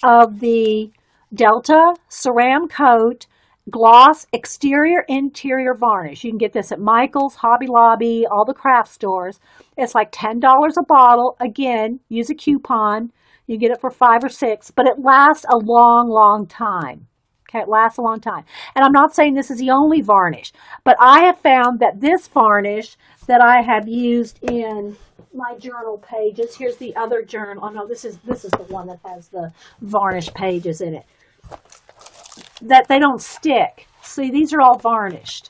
of the Delta Ceram Coat Gloss Exterior Interior Varnish. You can get this at Michael's, Hobby Lobby, all the craft stores. It's like $10 a bottle. Again, use a coupon. You get it for $5 or $6, but it lasts a long, long time. Okay, it lasts a long time. And I'm not saying this is the only varnish, but I have found that this varnish that I have used in my journal pages, here's the other journal. Oh no, this is the one that has the varnish pages in it. That they don't stick. See, these are all varnished.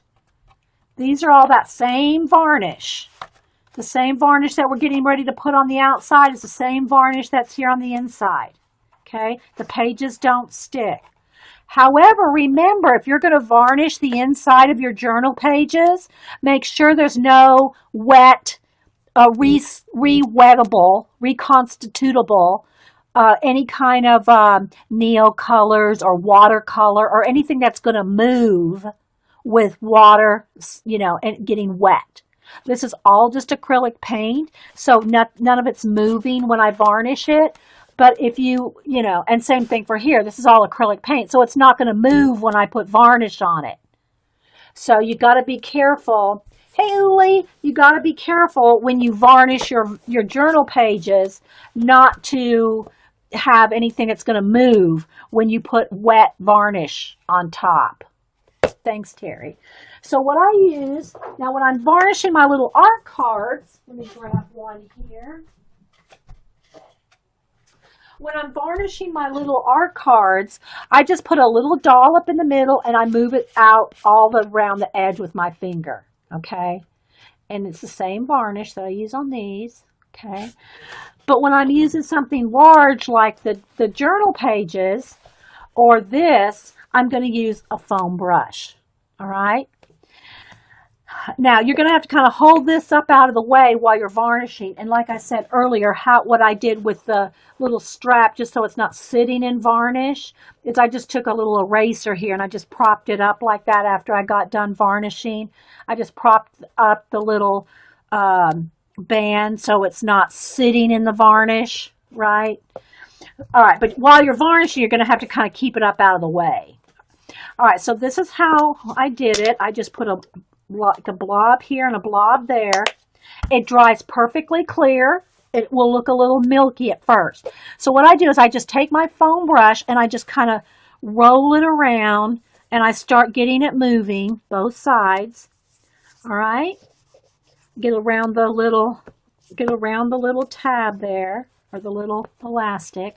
These are all that same varnish. The same varnish that we're getting ready to put on the outside is the same varnish that's here on the inside. Okay, the pages don't stick. However, remember, if you're going to varnish the inside of your journal pages, make sure there's no wet, re-wettable, reconstitutable, any kind of neo colors or watercolor or anything that's going to move with water, and getting wet. This is all just acrylic paint, so none of it's moving when I varnish it. But if and same thing for here, this is all acrylic paint, so it's not going to move when I put varnish on it. So you got to be careful. Hey, Uli, you got to be careful when you varnish your journal pages not to have anything that's going to move when you put wet varnish on top. Thanks, Terry. So what I use, now when I'm varnishing my little art cards, let me grab one here. When I'm varnishing my little art cards, I just put a little dollop in the middle and I move it out all around the edge with my finger, okay? And it's the same varnish that I use on these, okay? But when I'm using something large like the journal pages or this, I'm going to use a foam brush, all right? Now, you're going to have to kind of hold this up out of the way while you're varnishing. And like I said earlier, what I did with the little strap, just so it's not sitting in varnish, is I just took a little eraser here and I just propped it up like that after I got done varnishing. I just propped up the little band so it's not sitting in the varnish, right? All right, but while you're varnishing, you're going to have to kind of keep it up out of the way. All right, so this is how I did it. I just put like a blob here and a blob there. It dries perfectly clear. It will look a little milky at first. So what I do is I just take my foam brush and I just kind of roll it around and I start getting it moving both sides. All right. Get around the little tab there. or the little elastic.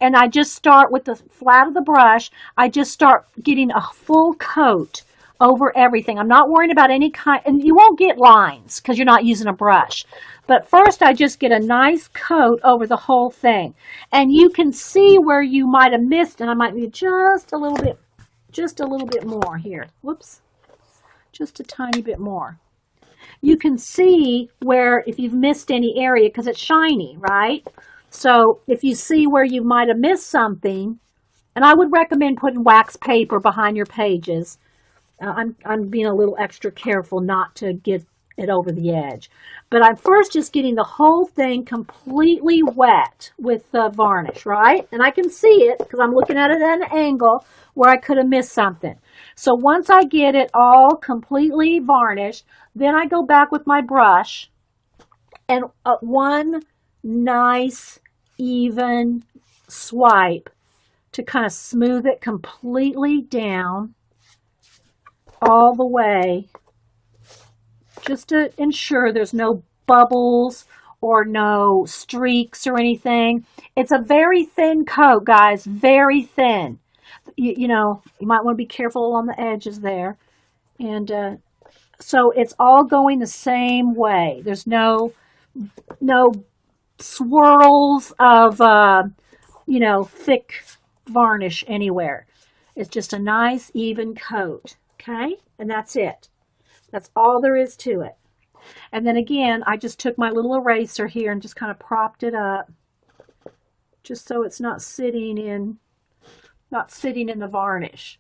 And I just start with the flat of the brush. I just start getting a full coat over everything. I'm not worrying about any kind, and you won't get lines because you're not using a brush. But first I just get a nice coat over the whole thing. And you can see where you might have missed, and I might need just a little bit more here. Whoops. Just a tiny bit more. You can see where if you've missed any area because it's shiny, right? So if you see where you might have missed something, and I would recommend putting wax paper behind your pages. I'm being a little extra careful not to get it over the edge. But I'm first just getting the whole thing completely wet with the varnish, right? And I can see it because I'm looking at it at an angle where I could have missed something. So once I get it all completely varnished, then I go back with my brush and one nice even swipe to kind of smooth it completely down all the way, just to ensure there's no bubbles or no streaks or anything. It's a very thin coat, guys, very thin. You know, you might want to be careful along the edges there. And so it's all going the same way. There's no swirls of, you know, thick varnish anywhere. It's just a nice even coat, okay? And that's it. That's all there is to it. And then again, I just took my little eraser here and just kind of propped it up just so it's not sitting in the varnish.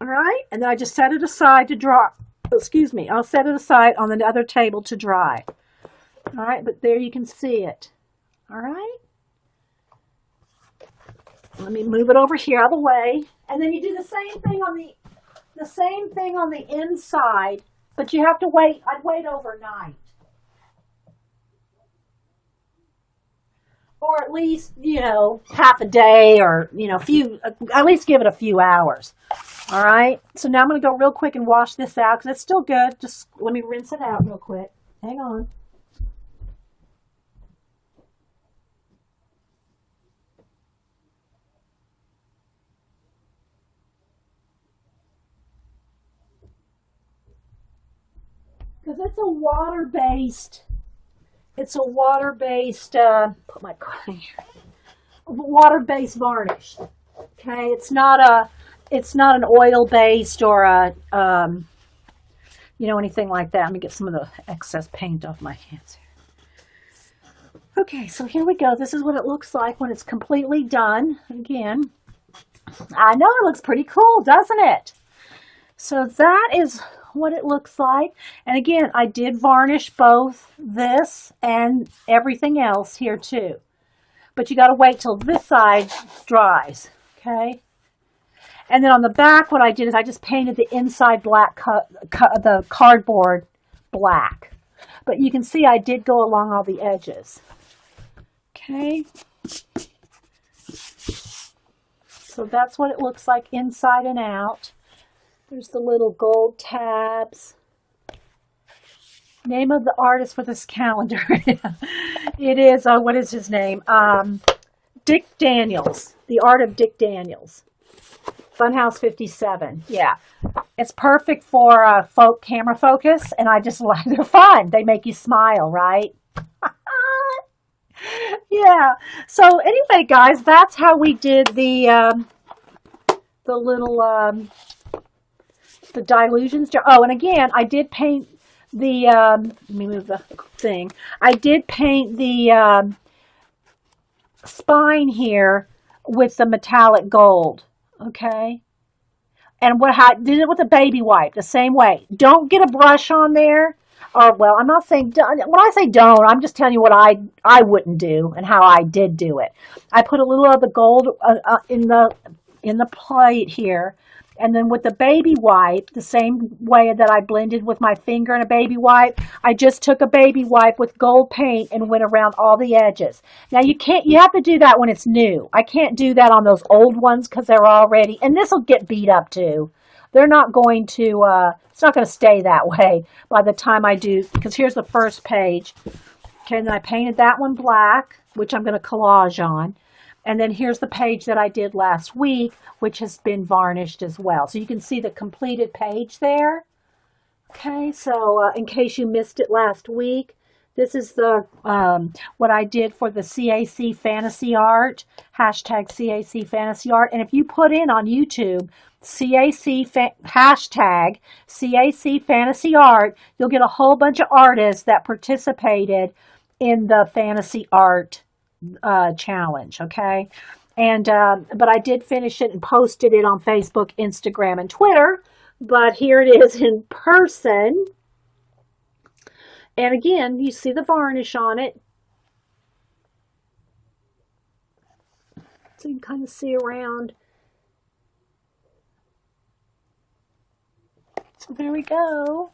All right? And then I just set it aside to dry. Excuse me. I'll set it aside on the other table to dry. All right? But there you can see it. All right? Let me move it over here out of the way. And then you do the same thing on the inside, but you have to wait. I'd wait overnight. Or at least, you know, half a day or, you know, at least give it a few hours. All right. So now I'm going to go real quick and wash this out because it's still good. Just let me rinse it out real quick. Hang on. Because it's a water-based, put my card here, water-based varnish. Okay, it's not an oil-based or a, you know, anything like that. Let me get some of the excess paint off my hands here. Okay, so here we go. This is what it looks like when it's completely done. Again, I know it looks pretty cool, doesn't it? So that is what it looks like. And again, I did varnish both this and everything else here too. But you got to wait till this side dries, okay? And then on the back, what I did is I just painted the inside black, the cardboard black. But you can see I did go along all the edges. Okay? So that's what it looks like inside and out. There's the little gold tabs. Name of the artist for this calendar. It is, what is his name? Dick Daniels. The Art of Dick Daniels. Funhouse 57. Yeah. It's perfect for camera focus, and I just like, they're fun. They make you smile, right? Yeah. So anyway, guys, that's how we did the little, the dilutions. Oh, and again, I did paint the, let me move the thing. I did paint the spine here with the metallic gold. Okay. And how I did it with a baby wipe, the same way. Don't get a brush on there. Or, well, I'm not saying, when I say don't, I'm just telling you what I wouldn't do and how I did do it. I put a little of the gold in the plate here. And then with the baby wipe, the same way that I blended with my finger in a baby wipe, I just took a baby wipe with gold paint and went around all the edges. Now you have to do that when it's new. I can't do that on those old ones because they're already, and this will get beat up too. They're not going to, it's not going to stay that way by the time I do, because here's the first page. Okay, and then I painted that one black which I'm going to collage on. And then here's the page that I did last week, which has been varnished as well. So you can see the completed page there. Okay, so in case you missed it last week, this is the what I did for the CAC Fantasy Art, hashtag CAC Fantasy Art. And if you put in on YouTube, hashtag CAC Fantasy Art, you'll get a whole bunch of artists that participated in the Fantasy Art challenge, okay? And but I did finish it and posted it on Facebook, Instagram, and Twitter. But here it is in person. And again, you see the varnish on it. So you can kind of see around. So there we go.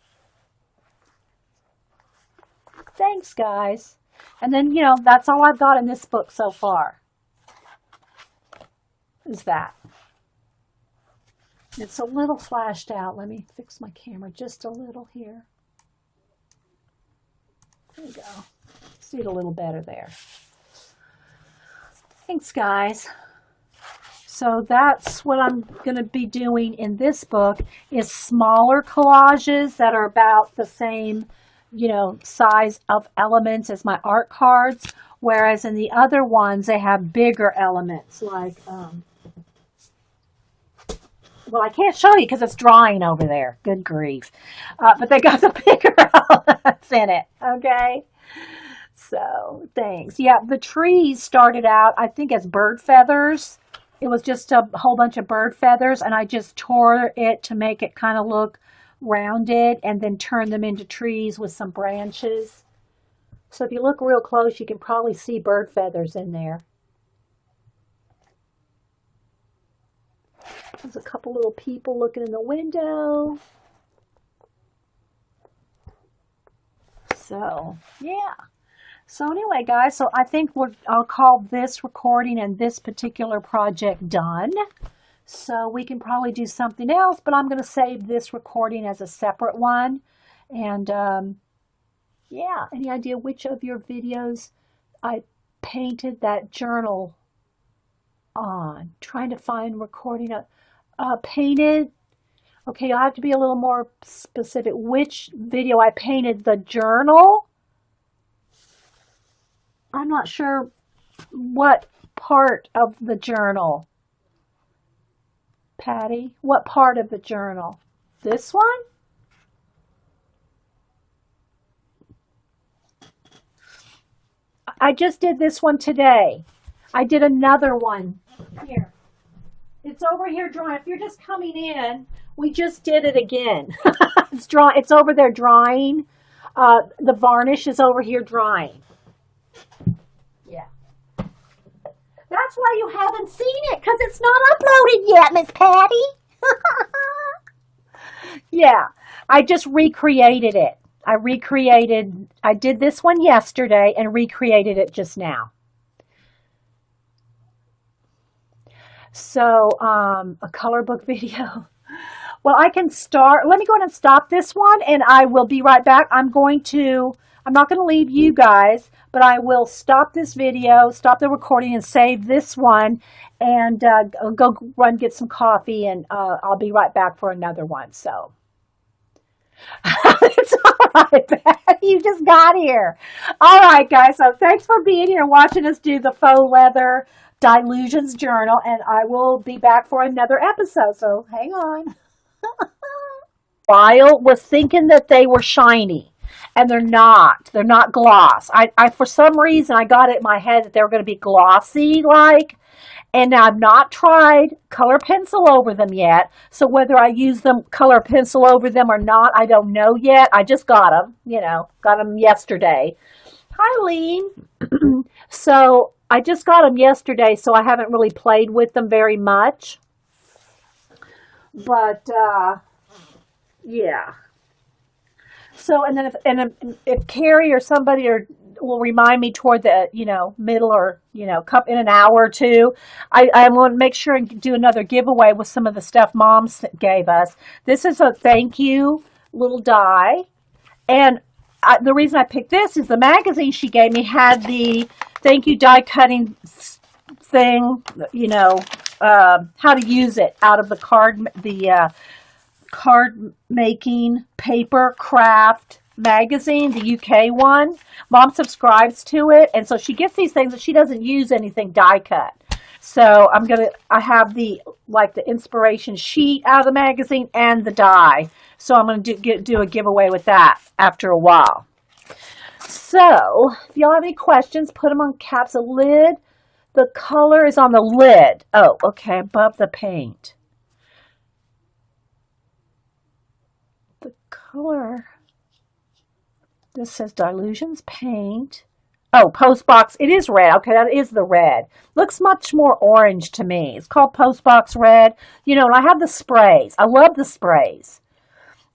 Thanks, guys. And then, you know, that's all I've got in this book so far. Is that. It's a little flashed out. Let me fix my camera just a little here. There we go. See it a little better there. Thanks, guys. So that's what I'm going to be doing in this book, is smaller collages that are about the same, you know, size of elements as my art cards. Whereas in the other ones, they have bigger elements like, well, I can't show you because it's drying over there. Good grief. But they got the bigger elements in it. Okay. So, thanks. Yeah, the trees started out, I think, as bird feathers. It was just a whole bunch of bird feathers, and I just tore it to make it kind of look rounded and then turned them into trees with some branches. So if you look real close, you can probably see bird feathers in there. There's a couple little people looking in the window. So, yeah. So anyway, guys, so I think I'll call this recording and this particular project done. So we can probably do something else, but I'm going to save this recording as a separate one. And, yeah, any idea which of your videos I painted that journal on? Trying to find recording painted. Okay, you'll have to be a little more specific. Which video I painted the journal? I'm not sure what part of the journal. Patty, what part of the journal? This one? I just did this one today. I did another one here. It's over here drying. If you're just coming in, we just did it again. It's dry. It's over there drying. The varnish is over here drying. Yeah. That's why you haven't seen it, because it's not uploaded yet, Miss Patty. Yeah. I just recreated it. I did this one yesterday and recreated it just now. So, a color book video. Well, I can start. Let me go ahead and stop this one, and I will be right back. I'm not going to leave you guys, but I will stop this video, stop the recording, and save this one, and go run get some coffee, and I'll be right back for another one. So. It's all right, Pat. You just got here. All right, guys. So thanks for being here and watching us do the faux leather Dilutions journal, and I will be back for another episode. So hang on. While was thinking that they were shiny, and they're not. They're not gloss. I for some reason I got it in my head that they were going to be glossy like. And now I've not tried color pencil over them yet. So whether I use them color pencil over them or not, I don't know yet. I just got them, got them yesterday. Hi, Lean. So I just got them yesterday, so I haven't really played with them very much. But, yeah. So, and then if Carrie or somebody will remind me toward the, middle or, in an hour or two, I want to make sure and do another giveaway with some of the stuff Mom gave us. This is a thank you little die. And the reason I picked this is the magazine she gave me had the thank you die cutting thing, you know, how to use it out of the card making paper craft magazine, the UK one. Mom subscribes to it, and so she gets these things, and she doesn't use anything die cut. So I have the inspiration sheet out of the magazine and the die. So I'm gonna do a giveaway with that after a while. So if y'all have any questions, put them on caps. The lid, the color is on the lid. Oh, okay, above the paint. The color. This says Dilutions Paint. Oh, Postbox. It is red. Okay, that is the red. Looks much more orange to me. It's called Postbox Red. You know, and I have the sprays. I love the sprays.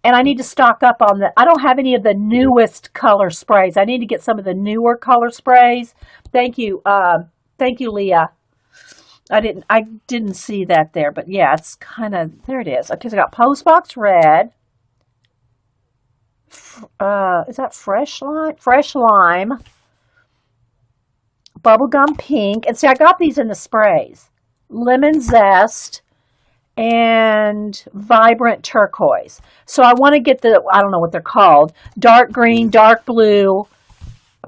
And I need to stock up on I don't have any of the newest color sprays. I need to get some of the newer color sprays. Thank you. Thank you, Leah. I didn't see that there, but yeah, it's kind of, there it is. Okay, so I got Postbox Red. Is that Fresh Lime? Fresh Lime. Bubblegum Pink. And see, I got these in the sprays. Lemon Zest and Vibrant Turquoise. So I want to get I don't know what they're called, dark green, dark blue,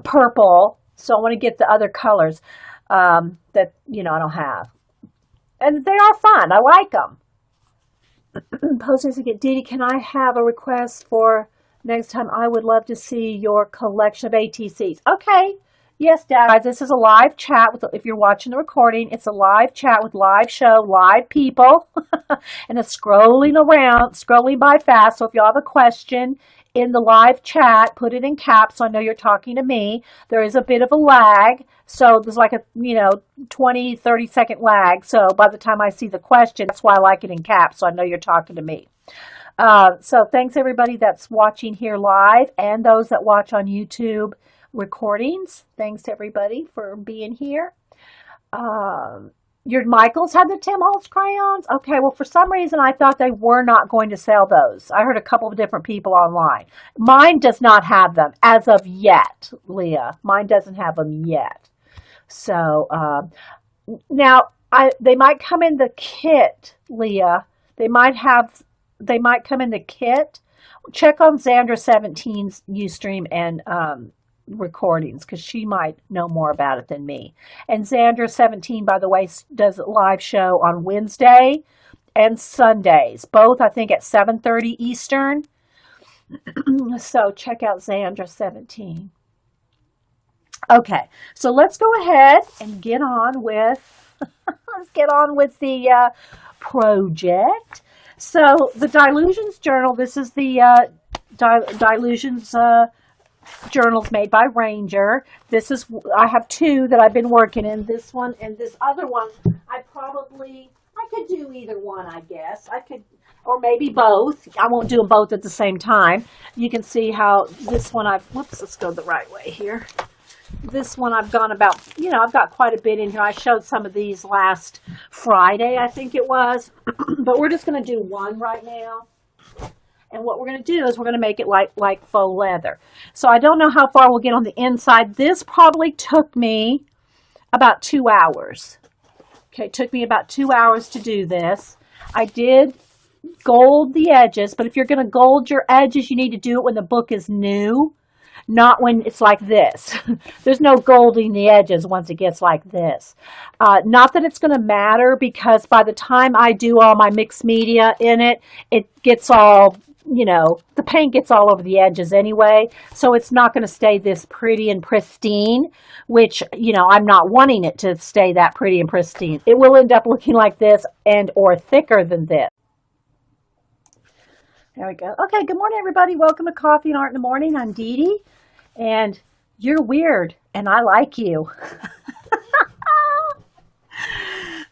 purple. So I want to get the other colors that, you know, I don't have. And they are fun. I like them. Posters to get Didi, can I have a request for next time? I would love to see your collection of ATCs. Okay. Yes, Dad. Guys, this is a live chat. If you're watching the recording, it's a live chat with live show, live people. And it's scrolling by fast. So if y'all have a question in the live chat, put it in caps so I know you're talking to me. There is a bit of a lag. So there's like a, 20, 30-second lag. So by the time I see the question, that's why I like it in caps so I know you're talking to me. So thanks everybody that's watching here live and those that watch on YouTube recordings. Thanks to everybody for being here. Your Michaels had the Tim Holtz crayons? Okay, well for some reason I thought they were not going to sell those. I heard a couple of different people online. Mine does not have them as of yet, Leah. Mine doesn't have them yet. So now they might come in the kit, Leah. They might come in the kit. Check on Xandra 17's Ustream and recordings because she might know more about it than me. And Xandra 17, by the way, does a live show on Wednesday and Sundays, both I think at 7:30 Eastern. So check out Xandra 17. Okay, so let's go ahead and get on with the project. So the Dilutions Journal. This is the Dilutions journals made by Ranger. I have two that I've been working in. This one and this other one. I could do either one. I guess I could, or maybe both. I won't do them both at the same time. You can see how this one let's go the right way here. This one I've gone about, I've got quite a bit in here. I showed some of these last Friday, I think it was. But we're just going to do one right now. And what we're going to do is we're going to make it like faux leather. So I don't know how far we'll get on the inside. This probably took me about 2 hours. Okay, it took me about 2 hours to do this. I did gold the edges, but if you're going to gold your edges, you need to do it when the book is new. Not when it's like this. There's no golding the edges once it gets like this. Not that it's going to matter because by the time I do all my mixed media in it, it gets all, the paint gets all over the edges anyway. So it's not going to stay this pretty and pristine, which, I'm not wanting it to stay that pretty and pristine. It will end up looking like this or thicker than this. There we go. Okay, good morning, everybody. Welcome to Coffee and Art in the Morning. I'm Didi, and you're weird, and I like you.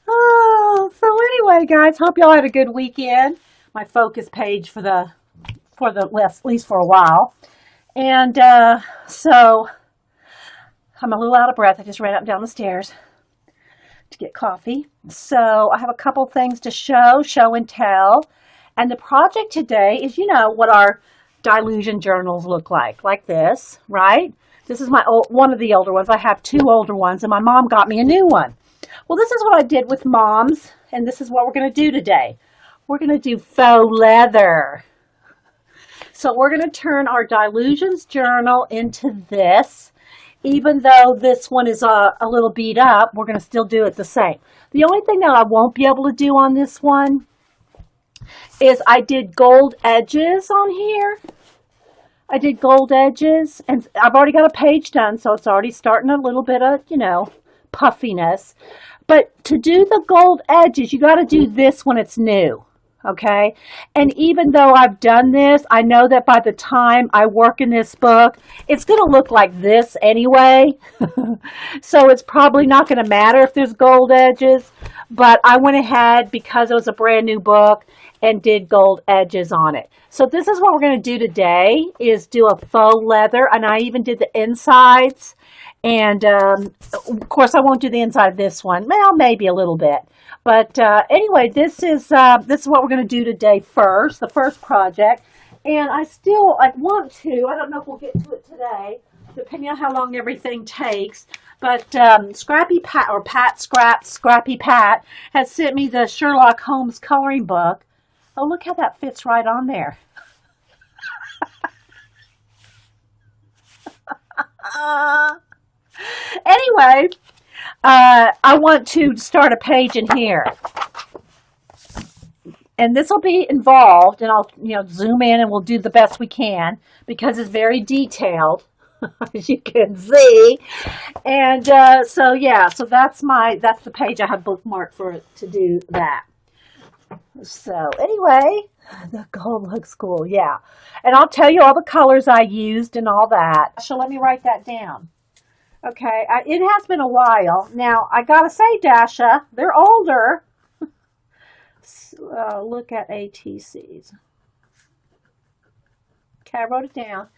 So anyway, guys, hope y'all had a good weekend. My focus page for the at least for a while, and so I'm a little out of breath. I just ran up and down the stairs to get coffee. So I have a couple things to show and tell. And the project today is, what our Dilution journals look like this, right? This is my one of the older ones. I have two older ones, and my mom got me a new one. Well, this is what I did with Mom's, and this is what we're going to do today. We're going to do faux leather. So we're going to turn our Dilutions journal into this. Even though this one is a little beat up, we're going to still do it the same. The only thing that I won't be able to do on this one is I did gold edges on here. I did gold edges, and I've already got a page done, so it's already starting a little bit of, puffiness. But to do the gold edges, you got to do this when it's new. Okay, and even though I've done this, I know that by the time I work in this book, it's going to look like this anyway. So it's probably not going to matter if there's gold edges, but I went ahead because it was a brand new book and did gold edges on it. So this is what we're going to do today, is do a faux leather, and I even did the insides. And of course, I won't do the inside of this one. Well, maybe a little bit. But anyway, this is what we're going to do today first, the first project. And I want to, I don't know if we'll get to it today, depending on how long everything takes. But Scrappy Pat has sent me the Sherlock Holmes coloring book. Oh, look how that fits right on there. Anyway, I want to start a page in here, and this will be involved, and I'll zoom in and we'll do the best we can because it's very detailed, as you can see. And so that's the page I have bookmarked to do that. So anyway, the gold looks cool, yeah. And I'll tell you all the colors I used and all that. So let me write that down. Okay, it has been a while. Now, I gotta say, Dasha, they're older. Look at ATCs. Okay, I wrote it down.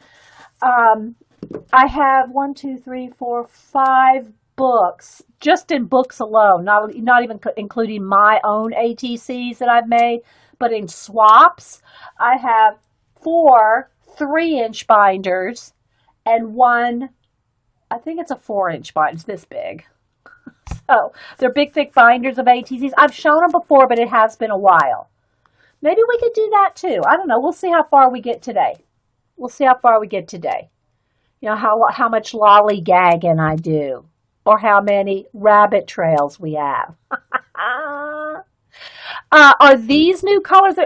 I have 5 books, just in books alone, not even including my own ATCs that I've made, but in swaps, I have 4 3-inch binders and 1, I think it's a 4-inch binder. It's this big. So they're big, thick binders of ATCs. I've shown them before, but it has been a while. Maybe we could do that too. I don't know. We'll see how far we get today. How much lollygagging I do, or how many rabbit trails we have. Are these new colors?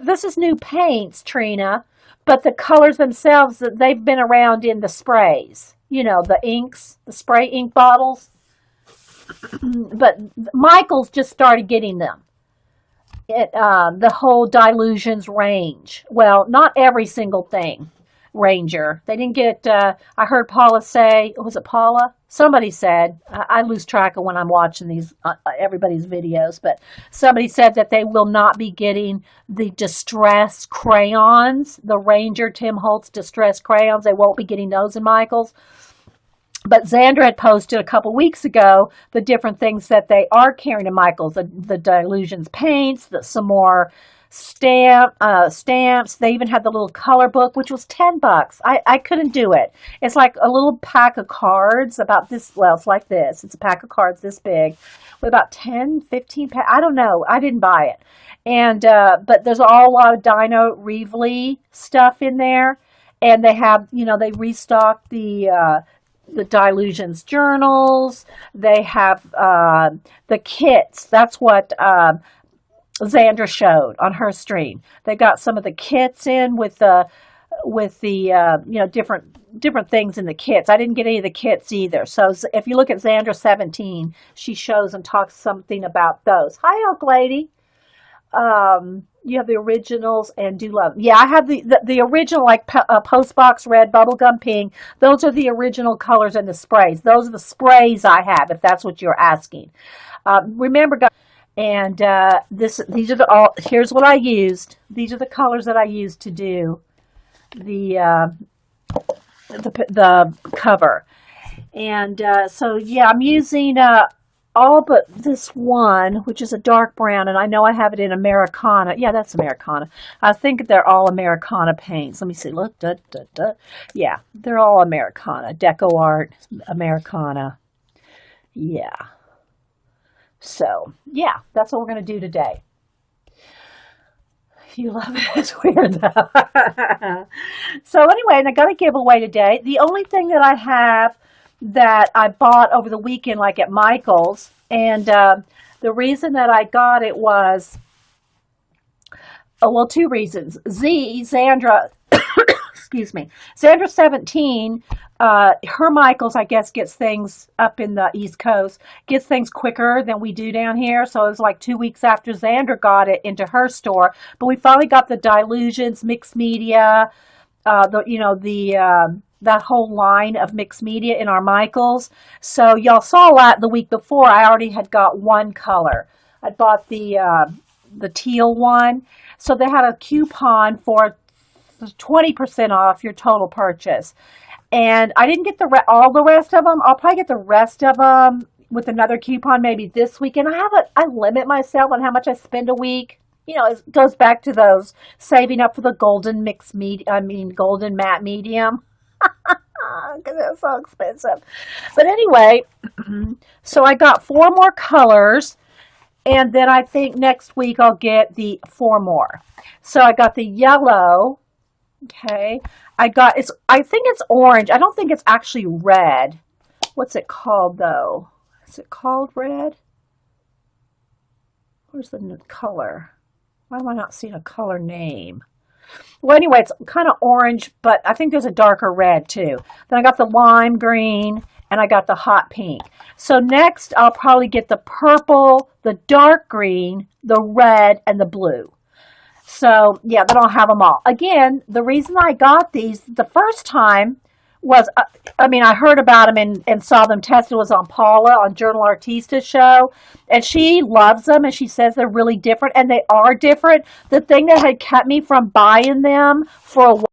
This is new paints, Trina, but the colors themselves, they've been around in the sprays. The inks, the spray ink bottles. But Michael's just started getting them. The whole Dilutions range. Well, not every single thing. Ranger. They didn't get, I heard Paula say, was it Paula? Somebody said, I lose track of when I'm watching these, everybody's videos, but somebody said that they will not be getting the Distress crayons, the Ranger Tim Holtz Distress crayons. They won't be getting those in Michael's. But Xandra had posted a couple weeks ago the different things that they are carrying in Michael's, the Dilutions paints, some more stamps. They even had the little color book, which was $10. I couldn't do it. It's like a little pack of cards about this. Well, it's like this. It's a pack of cards this big with about 10, 15. I don't know. I didn't buy it. And but there's a lot of Dino Reevely stuff in there, and they have they restocked the Dilutions journals. They have the kits. That's what Xandra showed on her stream. They got some of the kits in with the different things in the kits. I didn't get any of the kits either. So if you look at Xandra 17, she shows and talks something about those. Hi, Elk Lady. You have the originals and Do Love. Yeah, I have the original, like Postbox Red, Bubblegum Pink. Those are the original colors in the sprays. Those are the sprays I have, if that's what you're asking. Remember, guys, and these are here's what I used. These are the colors that I used to do the cover. And so yeah, I'm using all but this one, which is a dark brown, and I know I have it in Americana. Yeah, that's Americana. I think they're all Americana paints. Let me see. Look, yeah, they're all Americana. Deco Art, Americana. Yeah. So, yeah, that's what we're going to do today. You love it. It's weird though. So anyway, and I got a giveaway today. The only thing that I have that I bought over the weekend, like at Michael's, and the reason that I got it was, oh, well, two reasons. Zandra, excuse me, Zandra 17, her Michael's, I guess, gets things up in the East Coast, gets things quicker than we do down here. So it was like 2 weeks after Zandra got it into her store. But we finally got the Dilutions, mixed media, that whole line of mixed media in our Michaels. So y'all saw that the week before. I already had got one color. I bought the teal one. So they had a coupon for 20% off your total purchase. And I didn't get all the rest of them. I'll probably get the rest of them with another coupon maybe this week. And I limit myself on how much I spend a week. You know, it goes back to those saving up for the golden golden matte medium. Because it's so expensive. But anyway, so I got 4 more colors. And then I think next week I'll get the 4 more. So I got the yellow. Okay. I think it's orange. I don't think it's actually red. What's it called though? Is it called red? Where's the color? Why am I not seeing a color name? Well, anyway, it's kind of orange, but I think there's a darker red too. Then I got the lime green and I got the hot pink. So next I'll probably get the purple, the dark green, the red, and the blue. So yeah, then I'll have them all. Again, the reason I got these the first time was, I heard about them and saw them tested was on Paula on Journal Artista show, and she loves them and she says they're really different, and they are different. The thing that had kept me from buying them for a